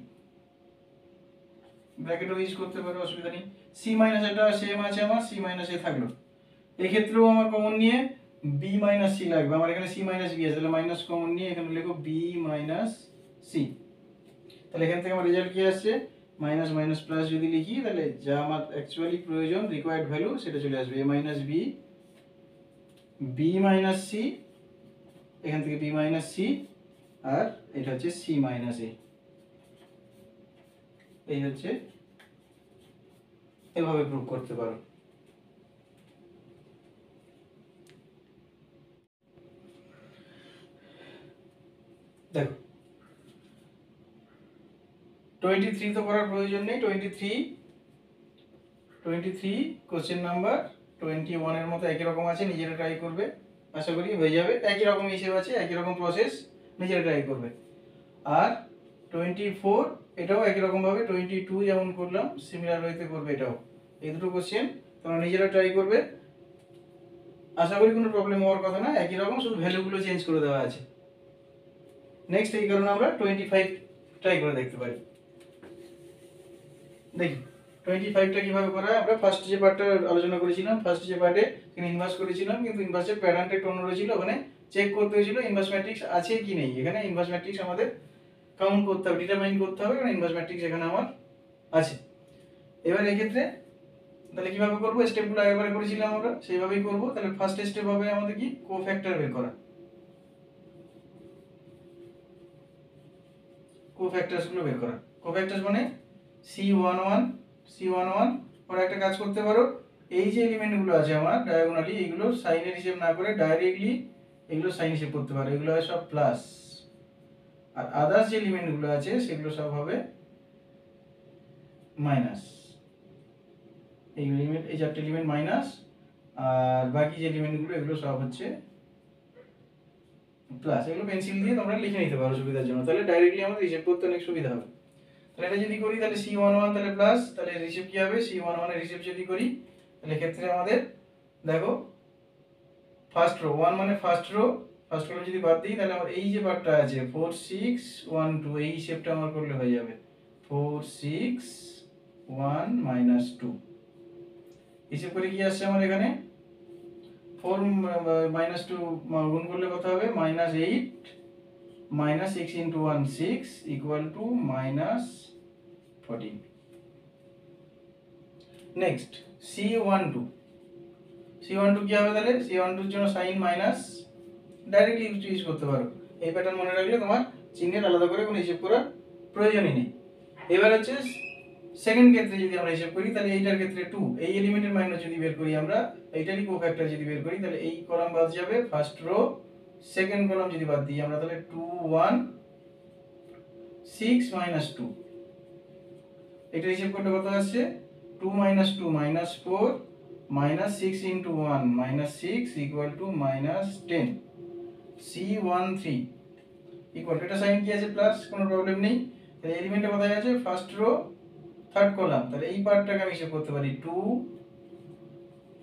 ব্র্যাকেটও ইউজ করতে পারো, অসুবিধা নেই। সি মাইনাস এটা সেম আছে আমার, সি মাইনাস এ থাকলো, এক্ষেত্রেও আমার কমন নিয়ে বি মাইনাস সি লাগবে, আমার এখানে সি মাইনাস বি আছে, তাহলে মাইনাস কমন নিয়ে এখানে লিখো বি মাইনাস সি। তাহলে এখান থেকে আমার রেজাল্ট কি আসছে, মাইনাস মাইনাস প্লাস যদি লিখি তাহলে যা আমার অ্যাকচুয়ালি প্রয়োজন রিকোয়ার্ড ভ্যালু সেটা চলে আসবে, A minus B, B minus C, এখান থেকে বি মাইনাস সি, আর এটা হচ্ছে সি মাইনাস এ। এই হচ্ছে, এভাবে প্রুভ করতে পারো। দেখো 23 তো করার প্রয়োজন নেই, 23 কোশ্চেন নাম্বার 21 এর মতো একই রকম আছে, নিজেরা ট্রাই করবে, আশা করি হয়ে যাবে, একই রকম হিসেব আছে, একই রকম প্রসেস, নিজেরা ট্রাই করবে। আর 24 এটাও একই রকম ভাবে 22 যেমন করলাম সিমিলার ওয়েতে করবে এটাও, এই দুটো কোশ্চেন তোমরা নিজেরা ট্রাই করবে, আশা করি কোনো প্রবলেম হওয়ার কথা না, একই রকম, শুধু ভ্যালুগুলো চেঞ্জ করে দেওয়া আছে। নেক্সট এই কারণে আমরা 25 ট্রাই করে দেখতে পারি। দেখি 25টা কিভাবে করা হয়। আমরা ফার্স্ট যে পার্টটা আলোচনা করেছিলাম, ফার্স্ট যে পার্টে ইনভার্স করেছিলাম, কিন্তু ইনভার্সের প্যাটার্নটা একটু অন্য রয়েছিল, ওখানে চেক করতে হয়েছিল ইনভার্স ম্যাট্রিক্স আছে কি নেই, এখানে ইনভার্স ম্যাট্রিক্স আমাদের কাউন্ট করতে হবে, ডিটারমাইন করতে হবে, কারণ ইনভার্স ম্যাট্রিক্স এখানে আমার আছে। এবার এক্ষেত্রে তাহলে কিভাবে করবো, স্টেপগুলো আগেবারে করেছিলাম আমরা সেইভাবেই করব। তাহলে ফার্স্ট স্টেপ হবে আমাদের কি, কোফ্যাক্টর বের করা, কোফ্যাক্টরসগুলো বের করা। কোফ্যাক্টরস মানে C11 C11, ওরা একটা কাজ করতে পারো, এই যে এলিমেন্টগুলো আছে আমার ডায়াগোনালি, এগুলো সাইনের হিসেব না করে ডাইরেক্টলি এগুলো সাইন হিসেব করতে পারো, এগুলো হয় সব প্লাস, আর আদার্স যে এলিমেন্টগুলো আছে সেগুলো সব হবে মাইনাস। এই এলিমেন্ট, এই চারটে এলিমেন্ট মাইনাস, আর বাকি যে এলিমেন্টগুলো এগুলো সব হচ্ছে প্লাস। এগুলো পেন্সিল দিয়ে তোমরা লিখে নিতে পারো সুবিধার জন্য, তাহলে ডাইরেক্টলি আমাদের হিসেব করতে অনেক সুবিধা হবে। তাহলে এটা যদি করি তাহলে C11 তাহলে প্লাস, তাহলে হিসেব কি হবে, C11 এর হিসেব যদি করি তাহলে ক্ষেত্রে আমাদের দেখো ফার্স্ট রো 1 মানে ফার্স্ট রো, ফার্স্ট রো যদি বাদ দিই তাহলে আমার এই যে পার্টটা আছে 4 6 1 2, এই হিসেবটা আমার করলে হয়ে যাবে 4 6 1 -2। হিসেব করে কি আসছে আমার এখানে 4 -2 গুণ করলে কত হবে, -8 -6 × 1 6 = -14। নেক্সট C12 কি হবে, তাহলে C12 এর জন্য সাইন মাইনাস ডাইরেক্টলি ইউজ করতে পারো, এই প্যাটার্ন মনে রাখলে তোমার চিহ্নের আলাদা করে কোনো হিসেব করার প্রয়োজনই নেই। এবার হচ্ছে সেকেন্ড ক্ষেত্রে যদি আমরা হিসাব করি তাহলে এইটার ক্ষেত্রে 2, এই এলিমেন্টের মাইনাস যদি বের করি আমরা, এইটারই কোফ্যাক্টর যদি বের করি তাহলে এই কলাম বাদ যাবে, ফার্স্ট রো সেকেন্ড কলাম যদি বাদ দিই আমরা তাহলে 2 1 6 -2, এটা হিসাব করতে কত আসছে 2 - 2 -4 -6 × 1 -6 = -10। C13 ইকুয়াল, এটা সাইন কি আছে প্লাস, কোনো প্রবলেম নেই। তাহলে এলিমেন্টে কোথায় আছে, ফার্স্ট রো থার্ড কলাম, তাহলে এই পার্টটাকে আমি হিসাব করতে পারি 2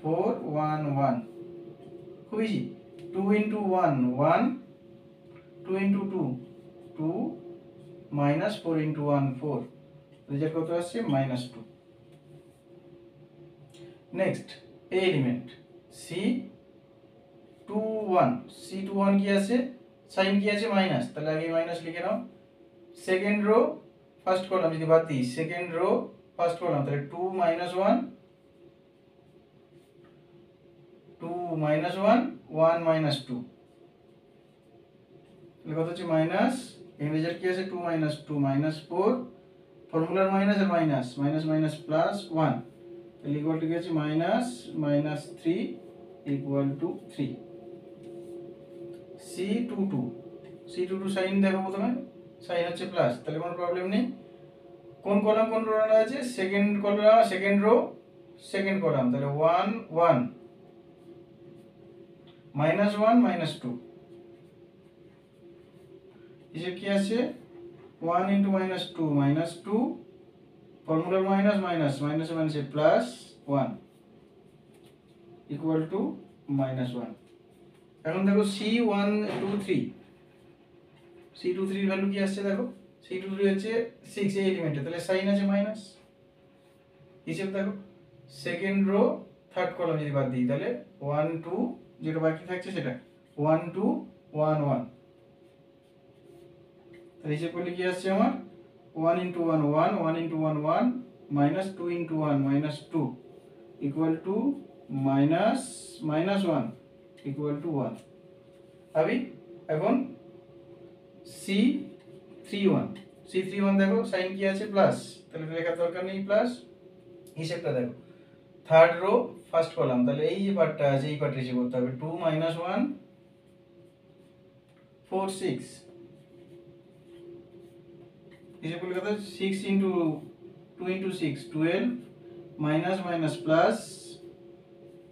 4 1 1, খুব ইজি, 2 × 1 1, 2 × 2 2, -4 × 1 4, রেজাল্ট কত আসছে -2। নেক্সট এই element C two one, C two one কি আছে, সাইন কি আছে মাইনাস, তাহলে আগে মাইনাস লিখে নাও। সেকেন্ড রো ফার্স্ট কলাম যদি বাদ দিই, সেকেন্ড রো ফার্স্ট কলাম, তাহলে two minus one, two minus one, one minus two, তাহলে কত হচ্ছে মাইনাস, এর রেজাল্ট কি আছে two minus two minus four, ফর্মুলার মাইনাস আর minus, minus minus plus one, তাহলে ইকুয়াল টু কি আছে minus minus three equal to three. C two two, C two two sign দেখো প্রথমে, সাইন হচ্ছে প্লাস, তাহলে কোনো প্রবলেম নেই। কোন কলাম কোন রো আছে, second column second row second column, তাহলে one one minus one minus two, হিসেব কি আছে one into minus two minus two, ফর্মুলার মাইনাস মাইনাস, মাইনাস মাইনাসে plus one equal two minus one. এখন দেখো C one two three, C two থ্রির value কি আসছে দেখো, সি টু থ্রি হচ্ছে সিক্স এই এলিমেন্টে, তাহলে সাইন আছে মাইনাস, হিসেব দেখো সেকেন্ড রো থার্ড কলাম যদি বাদ দিই, তাহলে ওয়ান টু যেটা বাকি থাকছে সেটা ওয়ান টু ওয়ান ওয়ান, তাহলে হিসেব করলে কি আসছে আমার one into one one, one into one one, minus two into one minus two equal two minus minus one equal two one. আবি এখন C three one, C three one দেখো sign কি আছে প্লাস, তাহলে লেখার দরকার নেই প্লাস, হিসেবটা দেখো থার্ড রো ফার্স্ট কলাম, তাহলে এই যে পার্টটা আছে এই পার্টে হিসেব করতে হবে two minus one four six, হিসেব করলে কত six into two into six twelve, minus minus plus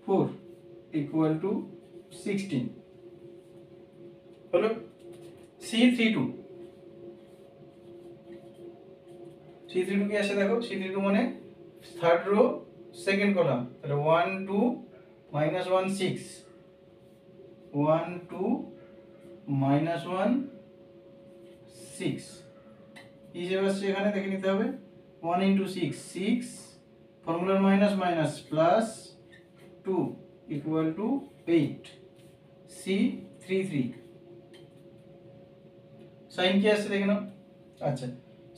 four equal to sixteen হলো। C three two, C three two কি আসে দেখো, সি থ্রি টু মানে থার্ড রো সেকেন্ড কলাম, তাহলে one two minus one six, one two minus one six, হিসেবে আসছে এখানে দেখে নিতে হবে ওয়ান ইন্টু সিক্স সিক্স, ফর্মুলার minus minus plus two equal two eight, C three three, sign কি আসছে দেখে নাও, আচ্ছা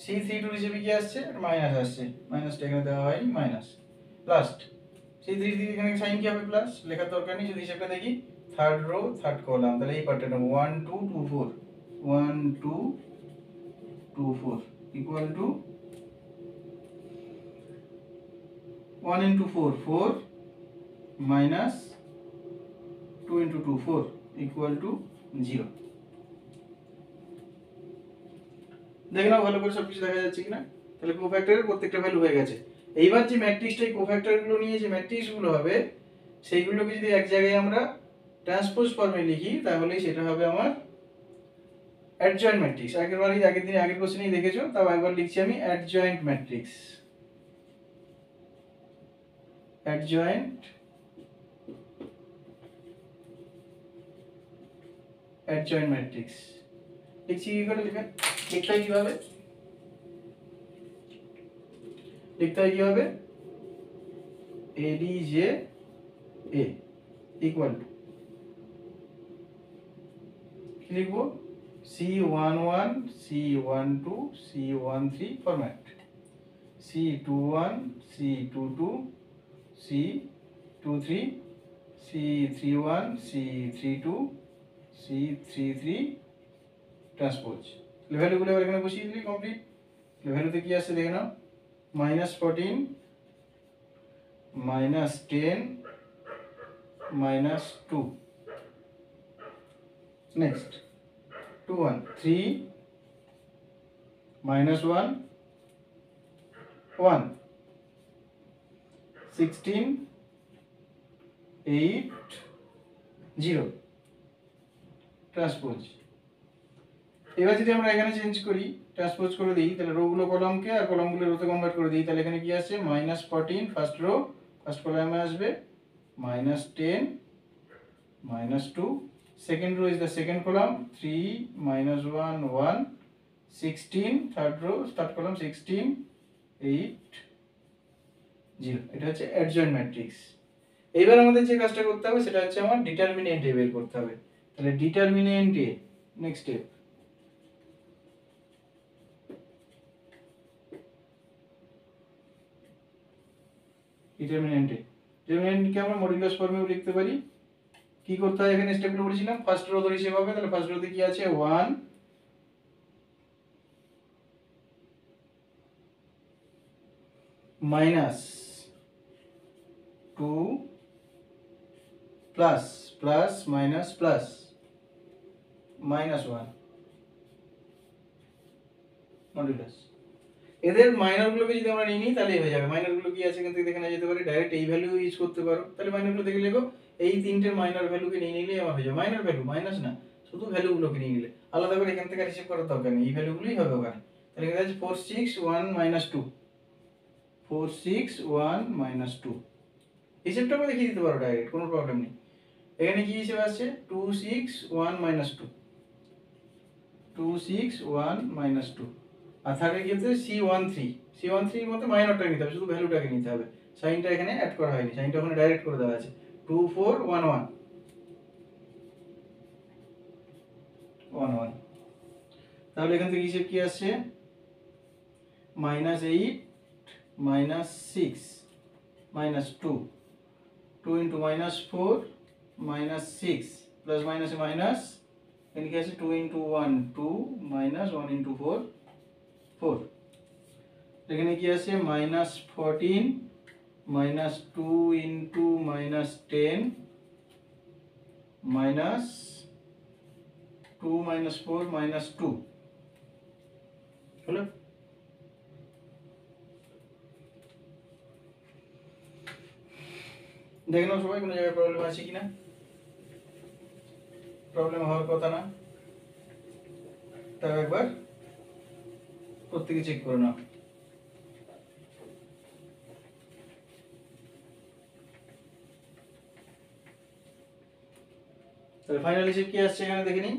সি থ্রি টু হিসেবে কি আসছে মাইনাস আসছে, মাইনাসটা এখানে দেওয়া হয়নি minus, last C three three এখানে সাইন কি হবে প্লাস, লেখার দরকার নেই, যদি হিসেবটা দেখি থার্ড রো থার্ড কলাম, তাহলে এই পার্টটা নেবো one two two four, one two two four equal two one into four four minus two into two four equal two zero. দেখে নাও ভালো করে সব কিছু দেখা যাচ্ছে কিনা, তাহলে কোফ্যাক্টরের প্রত্যেকটা ভ্যালু হয়ে গেছে। এইবার যে ম্যাট্রিক্সটা এই কোফ্যাক্টরগুলো নিয়ে যে ম্যাট্রিক্সগুলো হবে সেইগুলোকে যদি এক জায়গায় আমরা ট্রান্সপোজ ফর্মে লিখি তাহলে সেটা হবে আমার অ্যাডজয়েন্ট ম্যাট্রিক্স। আগের দিনে আগের কোশ্চেনেই দেখেছো, তাও একবার লিখছি আমি অ্যাডজয়েন্ট ম্যাট্রিক্স, অ্যাডজয়েন্ট ম্যাট্রিক্স লিখছি কি করে, লিখতে হয় কিভাবে, ADJ A ইকুয়াল টু কি লিখবো C11 C12 C13 format, C21 C22 C23 C31 C32 C33 transpose. ভ্যালুগুলো এবার এখানে বসিয়ে দিলি কমপ্লিট। ভ্যালুতে কি আসছে দেখে নাও, -14 -10 -2, নেক্সট 2 1 3 -1 1 16 8 0 ট্রান্সপোজ। এবার যদি আমরা এখানে চেঞ্জ করি, ট্রান্সপোজ করে দিই, তাহলে রোগুলো কলামকে আর কলামগুলো রোতে কনভার্ট করে দিই, তাহলে এখানে কি আসছে -14 ফার্স্ট রো ফার্স্ট কলামে আসবে, -10 -2, second row is the second column 3 -1 1, 16 third row third column 16 8 0। এটা হচ্ছে অ্যাডজয়েন্ট ম্যাট্রিক্স। এইবার আমাদের যে কাজটা করতে হবে সেটা হচ্ছে আমার ডিটারমিনেন্ট এ বের করতে হবে। তাহলে ডিটারমিনেন্ট এ নেক্সট স্টেপ, ডিটারমিনেন্টকে আমরা মডুলাস ফর্মেও লিখতে পারি। কি করতে হয় এখানে স্টেপগুলো বলেছিলাম, ফার্স্ট রো ধরে হিসেবে হবে। তাহলে ফার্স্ট রোতে কি আছে 1 minus 2 plus plus minus plus -1 modulus. এদের মাইনরগুলোকে যদি আমরা নিই তাহলে হয়ে যাবে। মাইনরগুলো কি আছে এখান থেকে দেখে নেওয়া যেতে পারে, ডাইরেক্ট এই ভ্যালু ইউজ করতে পারো। তাহলে মাইনরগুলো দেখে লেখো, এই তিনটের মাইনর ভ্যালুকে নিয়ে নিলেই আমার হয়ে যাবে। মাইনর ভ্যালু মাইনাস না, শুধু ভ্যালুগুলোকে নিয়ে নিলে, আলাদা করে এখান থেকে হিসাব করার দরকার নেই, এই ভ্যালুগুলোই হবে ওখানে। তাহলে এখানে আছে 4 6 1 -2, 4 6 1 -2। হিসেবটাকে দেখিয়ে দিতে পারো ডাইরেক্ট, কোনো প্রবলেম নেই। এখানে কি হিসেবে আসছে 2 6 1 -2, 2 6 1 -2। আর থার্ডের ক্ষেত্রে C13 এর মধ্যে মাইনরটা নিতে হবে, শুধু ভ্যালুটাকে নিতে হবে, সাইনটা এখানে অ্যাড করা হয়নি, সাইনটা ওখানে ডাইরেক্ট করে দেওয়া আছে। 2 4 1 1 1 1। তাহলে এখান থেকে হিসেব কি আসছে -8 -6 -2, 2 into -4 -6 প্লাস মাইনাসে মাইনাস, এখানে কি আছে 2 into 1 2 minus 1 into 4 4। এখানে কি আছে -14 -2 into -10 minus 2 -4 -2 হলো। দেখে নাও সবাই কোনো জায়গায় প্রবলেম আছে কিনা, প্রবলেম হওয়ার কথা না, তাও একবার প্রত্যেকে চেক করে নাও। তাহলে ফাইনাল হিসেব কি আসছে এখানে দেখে নিই।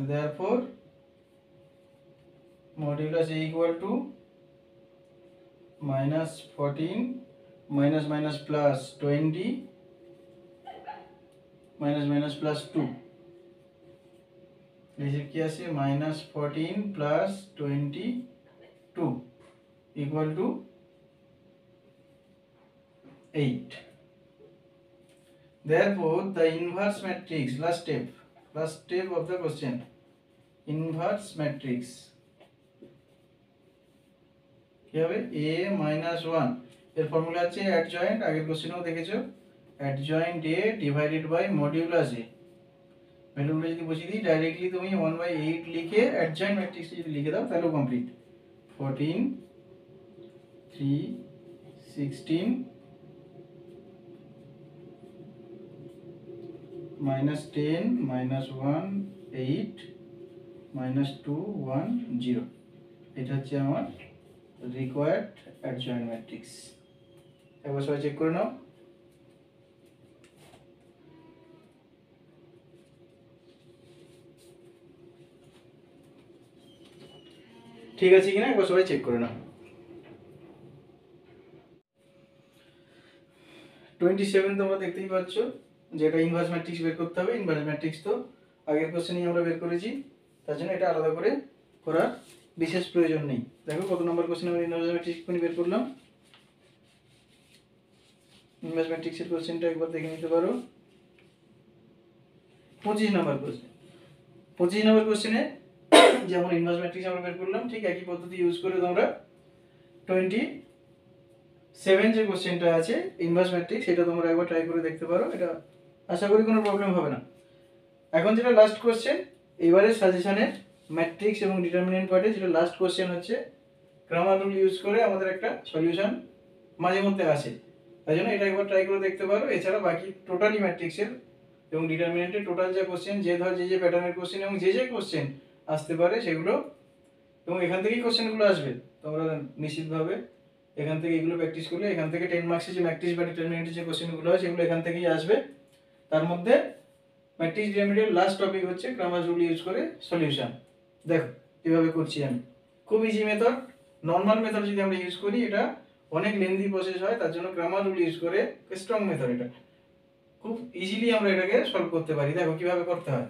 therefore modulus A equal to -14 minus minus plus 20 minus minus plus 2, হিসেব কি আসছে -14 plus 22 equal to 8. Therefore the inverse matrix, last step of the question, inverse matrix কি হবে a -1 এর ফর্মুলা আছে adjoint, আগের কোশ্চেনেও দেখেছো, adjoint a divided by modulus a। ভ্যালুগুলো যদি বসিয়ে দিই ডাইরেক্টলি তুমি 1/8 লিখে adjoint matrix যদি লিখে দাও তাহলেও কমপ্লিট। 14 3 16 -10 -1 8 -2 1 0, এটা হচ্ছে আমার রিকোয়ার্ড অ্যাডজয়েন্ট ম্যাট্রিক্স। একবার সবাই চেক করে নাও। ঠিক আছে কিনা একবার সবাই চেক করে নাও। 27 তোমরা দেখতেই পাচ্ছ যেটা ইনভার্স ম্যাট্রিক্স বের করতে হবে। ইনভার্স ম্যাট্রিক্স তো আগের কোশ্চেনেই আমরা বের করেছি, তার জন্য এটা আলাদা করে করার বিশেষ প্রয়োজন নেই। দেখো কত নম্বর কোশ্চেনে আমরা ইনভার্স ম্যাট্রিক্স বের করলাম। ইনভার্স ম্যাট্রিক্সের কোশ্চেনটা একবার দেখে নিতে পারো। 25 নম্বর কোশ্চেন। 25 নম্বর কোশ্চেনে যেমন ইনভার্স ম্যাট্রিক্স আমরা বের করলাম, ঠিক একই পদ্ধতি ইউজ করে তোমরা 27 যে কোশ্চেনটা আছে ইনভার্স ম্যাট্রিক্স, সেটা তোমরা একবার ট্রাই করে দেখতে পারো, এটা আশা করি কোনো প্রবলেম হবে না। এখন যেটা লাস্ট কোশ্চেন এবারে সাজেশনের ম্যাট্রিক্স এবং ডিটারমিনেন্ট পার্টে, যেটা লাস্ট কোশ্চেন হচ্ছে, গ্রামার রুল ইউজ করে আমাদের একটা সলিউশন মাঝে মধ্যে আসে, তাই জন্য এটা একবার ট্রাই করে দেখতে পারো। এছাড়া বাকি টোটালি ম্যাট্রিক্সের এবং ডিটারমিনেন্টের টোটাল যে কোশ্চেন, যে প্যাটার্নের কোশ্চেন এবং যে কোশ্চেন আসতে পারে সেগুলো, এবং এখান থেকেই কোশ্চেনগুলো আসবে, তোমরা নিশ্চিতভাবে এখান থেকে এগুলো প্র্যাকটিস করলে এখান থেকে 10 মার্কসের যে ম্যাট্রিক্স বা ডিটারমিনেন্টের যে কোশ্চেনগুলো হয় সেগুলো এখান থেকেই আসবে। তার মধ্যে ম্যাট্রিক্স ডিটারমিনেন্টের লাস্ট টপিক হচ্ছে গ্রামার রুল ইউজ করে সলিউশন। দেখো কিভাবে করছি আমি, খুব ইজি মেথড। নর্মাল মেথড যদি আমরা ইউজ করি এটা অনেক লেন্দি প্রসেস হয়, তার জন্য গ্রামার রুল ইউজ করে স্ট্রং মেথড, এটা খুব ইজিলি আমরা এটাকে সলভ করতে পারি। দেখো কিভাবে করতে হয়।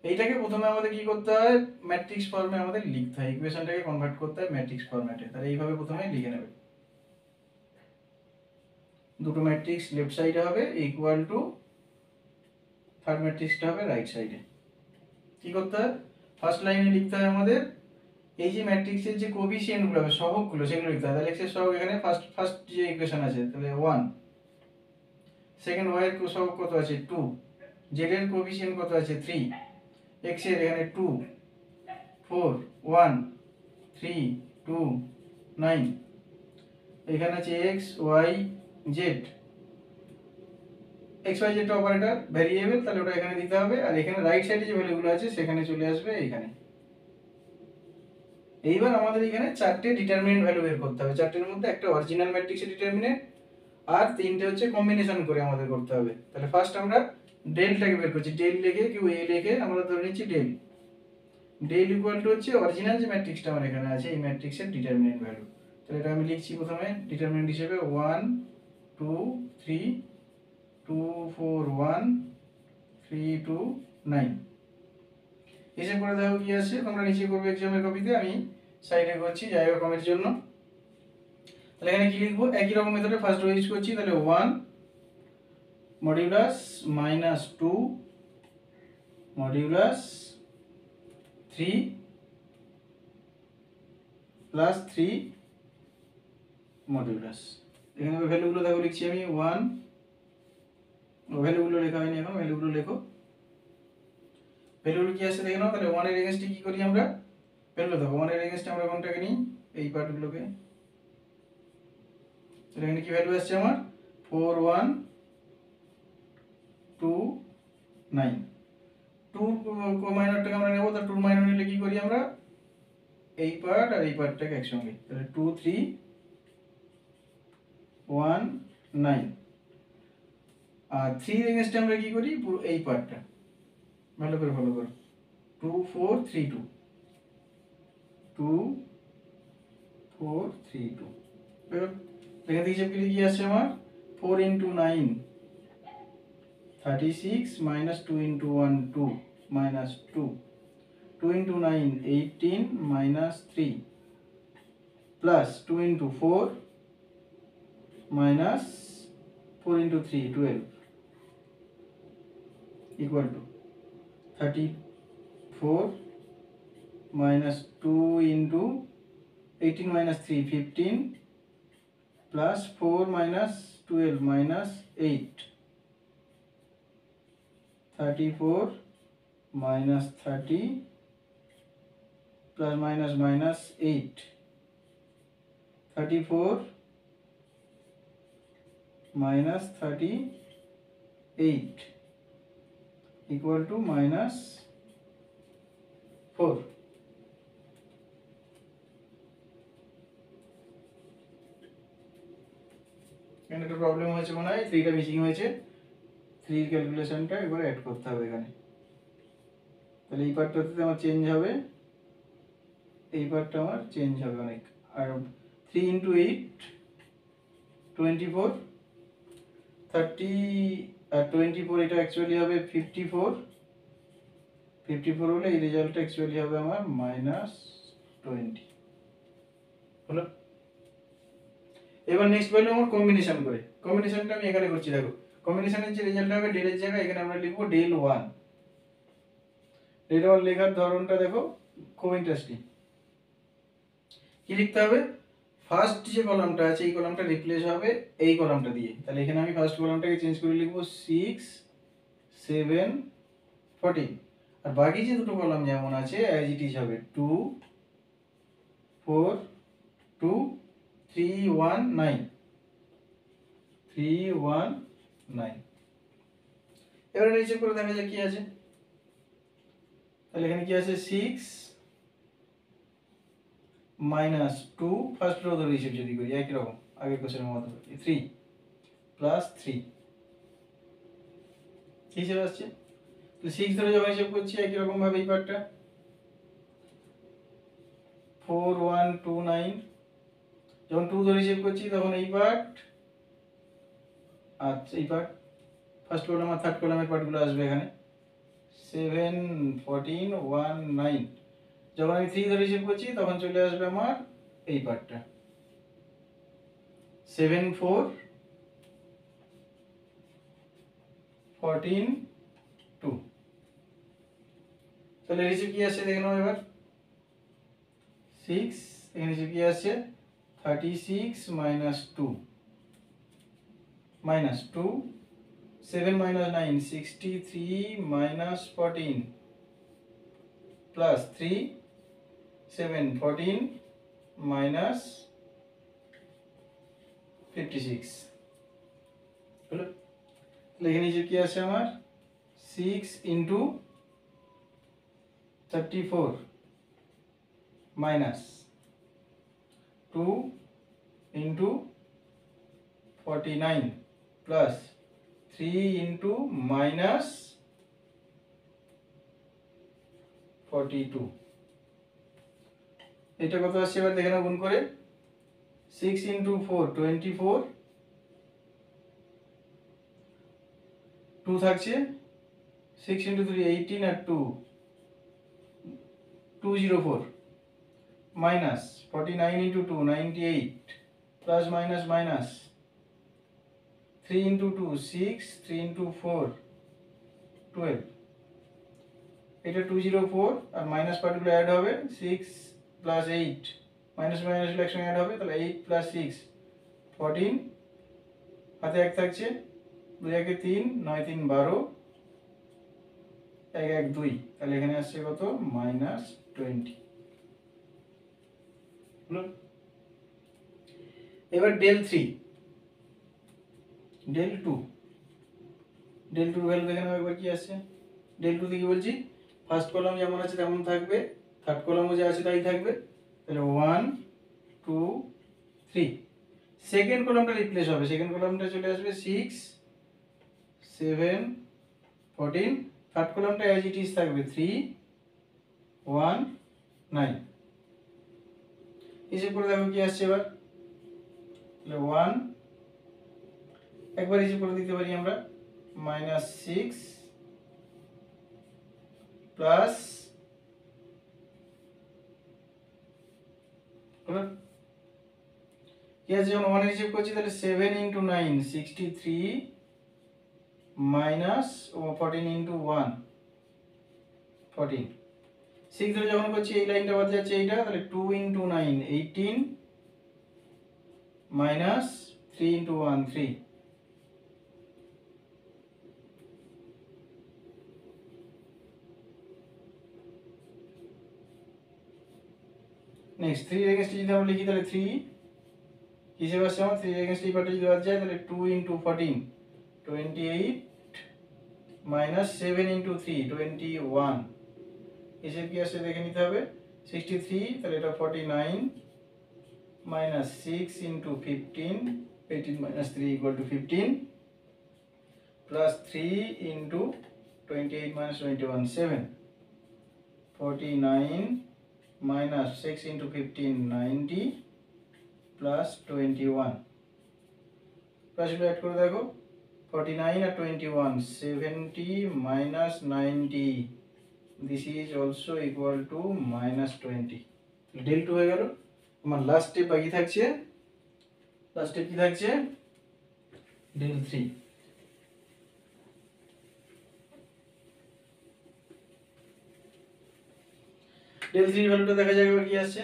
এইটাকে প্রথমে আমাদের কি করতে হয়, ম্যাট্রিক্স ফর্মে আমাদের লিখতে হয়, ইকুয়েশনটাকে কনভার্ট করতে হয় ম্যাট্রিক্স ফরম্যাটে। তাহলে এইভাবে প্রথমে লিখে নেবে, দুটো ম্যাট্রিক্স লেফট সাইডে হবে ইকুয়াল টু, থার্ড ম্যাট্রিক্সটা হবে রাইট সাইডে। কি করতে হয়, ফার্স্ট লাইনে লিখতে হয় আমাদের এই যে ম্যাট্রিক্সের যে কোএফিসিয়েন্টগুলো হবে, সহগগুলো, সেগুলো লিখতে হয়। তাহলে এক্স এর সহগ এখানে ফার্স্ট যে ইকুয়েশন আছে, তাহলে 1, সেকেন্ড ওয়াই এর সহগ কত আছে 2, জেড এর কোএফিসিয়েন্ট কত আছে 3, এক্স এর এখানে 2, 4, 1, 3, 2, 9, এখানে আছে X Y Z, X Y Z operator variable, তাহলে ওটা এখানে দিতে হবে। আর এখানে রাইট সাইডে যে ভ্যালুগুলো আছে সেখানে চলে আসবে এখানে। এইবার আমাদের এখানে চারটে ডিটারমিনেন্ট ভ্যালু বের করতে হবে। চারটের মধ্যে একটা অরিজিনাল ম্যাট্রিক্সের ডিটারমিনেন্ট, আর তিনটে হচ্ছে কম্বিনেশন করে আমাদের করতে হবে। তাহলে ফার্স্ট আমরা ডেলটাকে বের করছি, ডেল লিখে কিউ এ লিখে আমরা ধরে নিচ্ছি ডেল। ডেল ইকুয়াল টু হচ্ছে অরিজিনাল যে ম্যাট্রিক্সটা আমার এখানে আছে এই ম্যাট্রিক্সের ডিটারমিনেন্ট ভ্যালু। তাহলে এটা আমি লিখছি প্রথমে ডিটারমিনেন্ট হিসেবে 1 2 3 2 4 1 3 2 9। হিসেব করে দেখো কি আছে, তোমরা নিচে করবে এক্সামের কপিতে, আমি সাইডে করছি জায়গা কমের জন্য। তাহলে এখানে কি লিখবো, একই রকম মেথডে ফার্স্ট রো ইউজ করছি। তাহলে 1 modulus minus 2 modulus 3 plus 3 modulus. এখানে ভ্যালুগুলো দেখো লিখছি আমি 1, ভ্যালুগুলো লেখা হয়নি এখন, ভ্যালুগুলো লেখো। ভ্যালুগুলো কি আসছে দেখে নাও। তাহলে 1 এর এগেইনস্টে কি করি আমরা, ভ্যালু দেখো 1 এর এগেইনস্টে আমরা কোনটাকে নিই, এই পার্টগুলোকে। তাহলে এখানে কি ভ্যালু আসছে আমার 4 1 2 9। 2 মাইনরটাকে আমরা নেব, তাহলে 2 মাইনর নিলে কি করি আমরা, এই পার্ট আর এই পার্টটাকে একসঙ্গে। তাহলে 2 3 1 9। আর 3 এর এগেইনস্টে আমরা কি করি, পুরো এই পার্টটা, ভালো করে ফলো করো, 2 4 3 2 2 4 3 2। দেখো এখান থেকে হিসাব করে কি আসছে আমার 4 into 9 36 minus 2 into 1 2 minus 2 2 into 9 18 minus 3 plus 2 into 4 minus 4 into 3 12 equal to 34 minus 2 into 18 minus 3 15 plus 4 minus 12 minus 8 34 minus 30 plus minus minus 8 34 minus 38 equal to minus 4। এখানে একটা প্রবলেম হয়েছে মনে হয়, 3টা মিসিং হয়েছে, 3 ক্যালকুলেশনটা এবার অ্যাড করতে হবে এখানে। তাহলে এই পার্টটাতে আমার চেঞ্জ হবে, এই পার্টটা আমার চেঞ্জ হবে অনেক। আর 3 into 8 24 30 আর 24, এটা অ্যাকচুয়ালি হবে 54 হলে এই রেজাল্টটা অ্যাকচুয়ালি হবে আমার -20 হলো। এবার নেক্সট ভ্যালু আমার কম্বিনেশন করে, কম্বিনেশনটা আমি এখানে করছি। দেখো কম্বিনেশনের যে রেজাল্ট হবে ডেলের জায়গায় এখানে আমরা লিখবো del 1। del 1 লেখার ধরনটা দেখো খুব ইন্টারেস্টিং। কি লিখতে হবে, ফার্স্ট যে কলামটা আছে এই কলামটা রিপ্লেস হবে এই কলামটা দিয়ে। তাহলে এখানে আমি ফার্স্ট কলামটাকে চেঞ্জ করে লিখবো 6 7 14। আর বাকি যে দুটো কলাম যেমন আছে অ্যাজ ইট ইজ হবে 2 4 2 3 1 9 3 1 9। এবারে নিচে করে দেখা যাক কি আছে। তাহলে এখানে কি আছে 6 minus 2, ফার্স্ট রো ধরে হিসেব যদি করি একই রকম আগের কোশ্চেনের মতো 3 প্লাস 3 হিসেব আসছে। তো 6 ধরে যখন হিসেব করছি একই রকম ভাবে এই পার্টটা 4 1 2 9 যখন 2 ধরে হিসেব করছি তখন এই পার্ট আর এই পার্ট, ফার্স্ট কলাম আর থার্ড কলামের পার্টগুলো আসবে এখানে। 7 14 1 9। যখন আমি 3 ধরে হিসেব করছি তখন চলে আসবে আমার এই পার্টটা 7 4 14 2। তাহলে হিসেব কি আসছে দেখে নাও এবার। 6 এখানে হিসেব কি আসছে 36 minus 2 minus 2 7 minus 9 63 minus 14 plus 3 7 14 minus 56 হলো। এখানে হিসেব কি আসছে আমার 6 into 34 minus 2 into 49 plus 3 into minus 42। এটা কত আসছে এবার দেখে নাও গুণ করে। 6 into 4 24, 2 থাকছে, 6 into 3 18 আর 2 204 minus 49 into 2 98 plus minus minus 3 into 2 6 3 into 4 12। এটা 204 আর মাইনাস পার্টগুলো অ্যাড হবে 6 প্লাস 8 মাইনাস মাইনাসগুলো একসঙ্গে অ্যাড হবে, তাহলে 8 প্লাস 6 14, হাতে 1 থাকছে, 2 1 3 9 3 12 1 1 2, তাহলে এখানে আসছে কত মাইনাস 20। এবার ডেল 3 ডেল 2 ডেল 2 ভ্যালু দেখে নাও একবার কি আসছে। ডেল 2 তে কি বলছি, ফার্স্ট কলাম যেমন আছে তেমন থাকবে, থার্ড কলামও যা আছে তাই থাকবে, তাহলে 1 2 3। সেকেন্ড কলামটা রিপ্লেস হবে, সেকেন্ড কলামটা চলে আসবে 6 7 14, থার্ড কলামটা অ্যাজ ইট ইজ থাকবে 3 1 9। হিসেব করে দেখো কি আসছে এবার, তাহলে 1 একবার হিসেব করে দিতে পারি আমরা, মাইনাস 6 প্লাস কি আছে, যখন 1 হিসেব করছি তাহলে 7 into 9 63 মাইনাস 14 into 1 14। 6 ধরে যখন করছি এই লাইনটা বাদ যাচ্ছে এইটা, তাহলে 2 into 9 18 minus 3 into 1 3। Next 3 against যদি আমরা লিখি তাহলে 3 হিসেবে আসছে আমার 3 এগেইনস্ট এই পার্টটা যদি বাদ যায় তাহলে 2 into 14 28 মাইনাস 7 into 3 21। হিসেব কি আসছে দেখে নিতে হবে, 63 তাহলে এটা 49 minus 6 into 15 18 minus 3 equal to 15 plus 3 into 28 minus 21 7 49 minus 6 into 15 90 plus 21 plus add করে দেখো 49 আর 21 70 minus 90, this is also equal to minus 20। Del 2 হয়ে গেল। আমার লাস্ট স্টেপ বাকি থাকছে, লাস্ট স্টেপ কি থাকছে, ডেল 3। ডেল 3 ভ্যালুটা দেখা যাবে কি আসছে,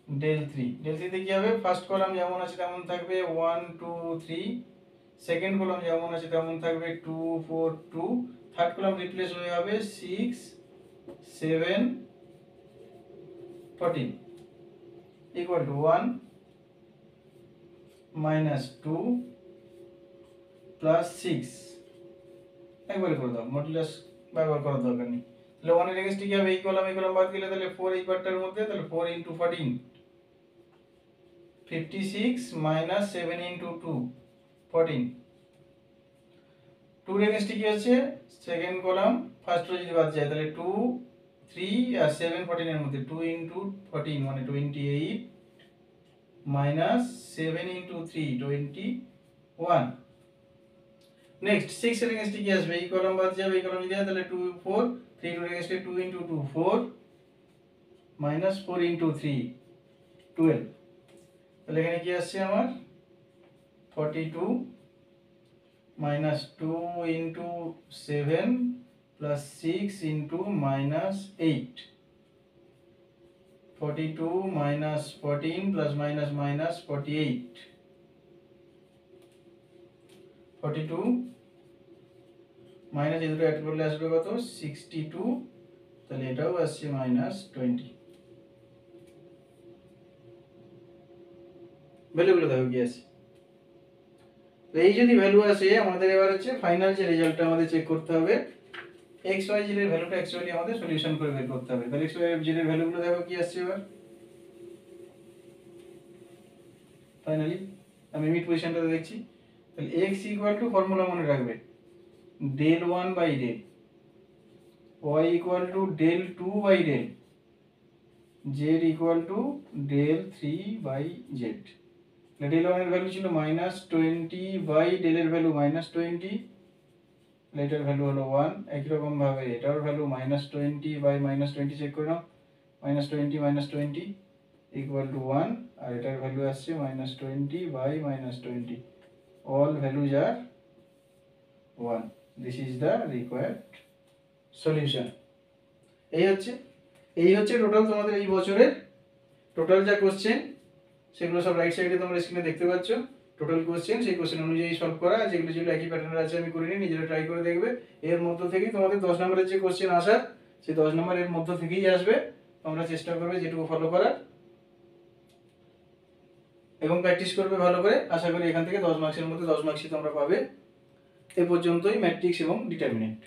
ডেল 3 ডেল 3 তে কি হবে, ফার্স্ট কলাম যেমন আছে তেমন থাকবে 1 2 3, সেকেন্ড কলাম যেমন আছে তেমন থাকবে 2 4 2, থার্ড কলাম রিপ্লেস হয়ে যাবে 6 7 14 equal to 1 minus 2 plus 6। একবারে করে দাও, মডুলাস ব্যবহার করার দরকার নেই। তাহলে 1 এর এগেইনস্ট কি হবে, এই কলাম বাদ গেলে তাহলে 4 এই পার্টটার মধ্যে, তাহলে 4 into 14 56 minus 7 into 2 14। 2 এর এগেইনস্ট কি আছে, সেকেন্ড কলাম ফার্স্ট রো যদি বাদ যায় তাহলে 2 3 আর 7 14 এর মধ্যে 2 into 14 মানে 28 minus 7 into 3 21 নেক্সট 6 এর এগেইনস্টে কি আসবে এই কলাম বাদ যাবে এই কলাম যদি হয় তাহলে 2 4 3 এর এগেইনস্টে 2 into 2 4 minus 4 into 3 12 তাহলে এখানে কি আসছে আমার 42 minus 2 into 7 plus 6 into minus 8 42 minus 14 plus minus minus 48 42 minus এই দুটো অ্যাড করলে আসবে কত 62 তাহলে এটাও আসছে মাইনাস 20 ভ্যালুগুলো দেখো কি আছে তো এই যদি ভ্যালু আসে আমাদের এবার হচ্ছে ফাইনাল যে রেজাল্টটা আমাদের চেক করতে হবে x y z এর ভ্যালুটা অ্যাকচুয়ালি আমাদের সলিউশন করে বের করতে হবে তাহলে x y z এর ভ্যালুগুলো দেখো কি আসছে এবার ফাইনালি আমি মিড পজিশনটা দেখছি তাহলে x ফর্মুলা মনে রাখবে del 1 by del y equal to del 2 by del z equal to del 3 by z del 1 এর ভ্যালু ছিল -20 বাই del এর ভ্যালু -20 এটার ভ্যালু হলো 1 একই রকম ভাবে এটার ভ্যালু -20 বাই -20 চেক করে নাও -20 -20 equal to 1 আর এটার ভ্যালু আসছে -20 by -20 all values are 1 this is the required solution এই হচ্ছে টোটাল তোমাদের এই বছরের টোটাল যা কোশ্চেন সেগুলো সব রাইট সাইডে তোমরা স্ক্রিনে দেখতে পাচ্ছ টোটাল কোশ্চেন সেই কোশ্চেন অনুযায়ী সলভ করা যেগুলো যেগুলো একই প্যাটার্নের আছে আমি করিনি নিজেরা ট্রাই করে দেখবে এর মধ্য থেকেই তোমাদের 10 নম্বরের যে কোশ্চেন আসার সেই 10 নম্বরের মধ্য থেকেই আসবে তোমরা চেষ্টা করবে যেটুকু ফলো করার এবং প্র্যাকটিস করবে ভালো করে আশা করি এখান থেকে 10 মার্কসের মধ্যে 10 মার্কসই তোমরা পাবে এই পর্যন্তই ম্যাট্রিক্স এবং ডিটারমিনেন্ট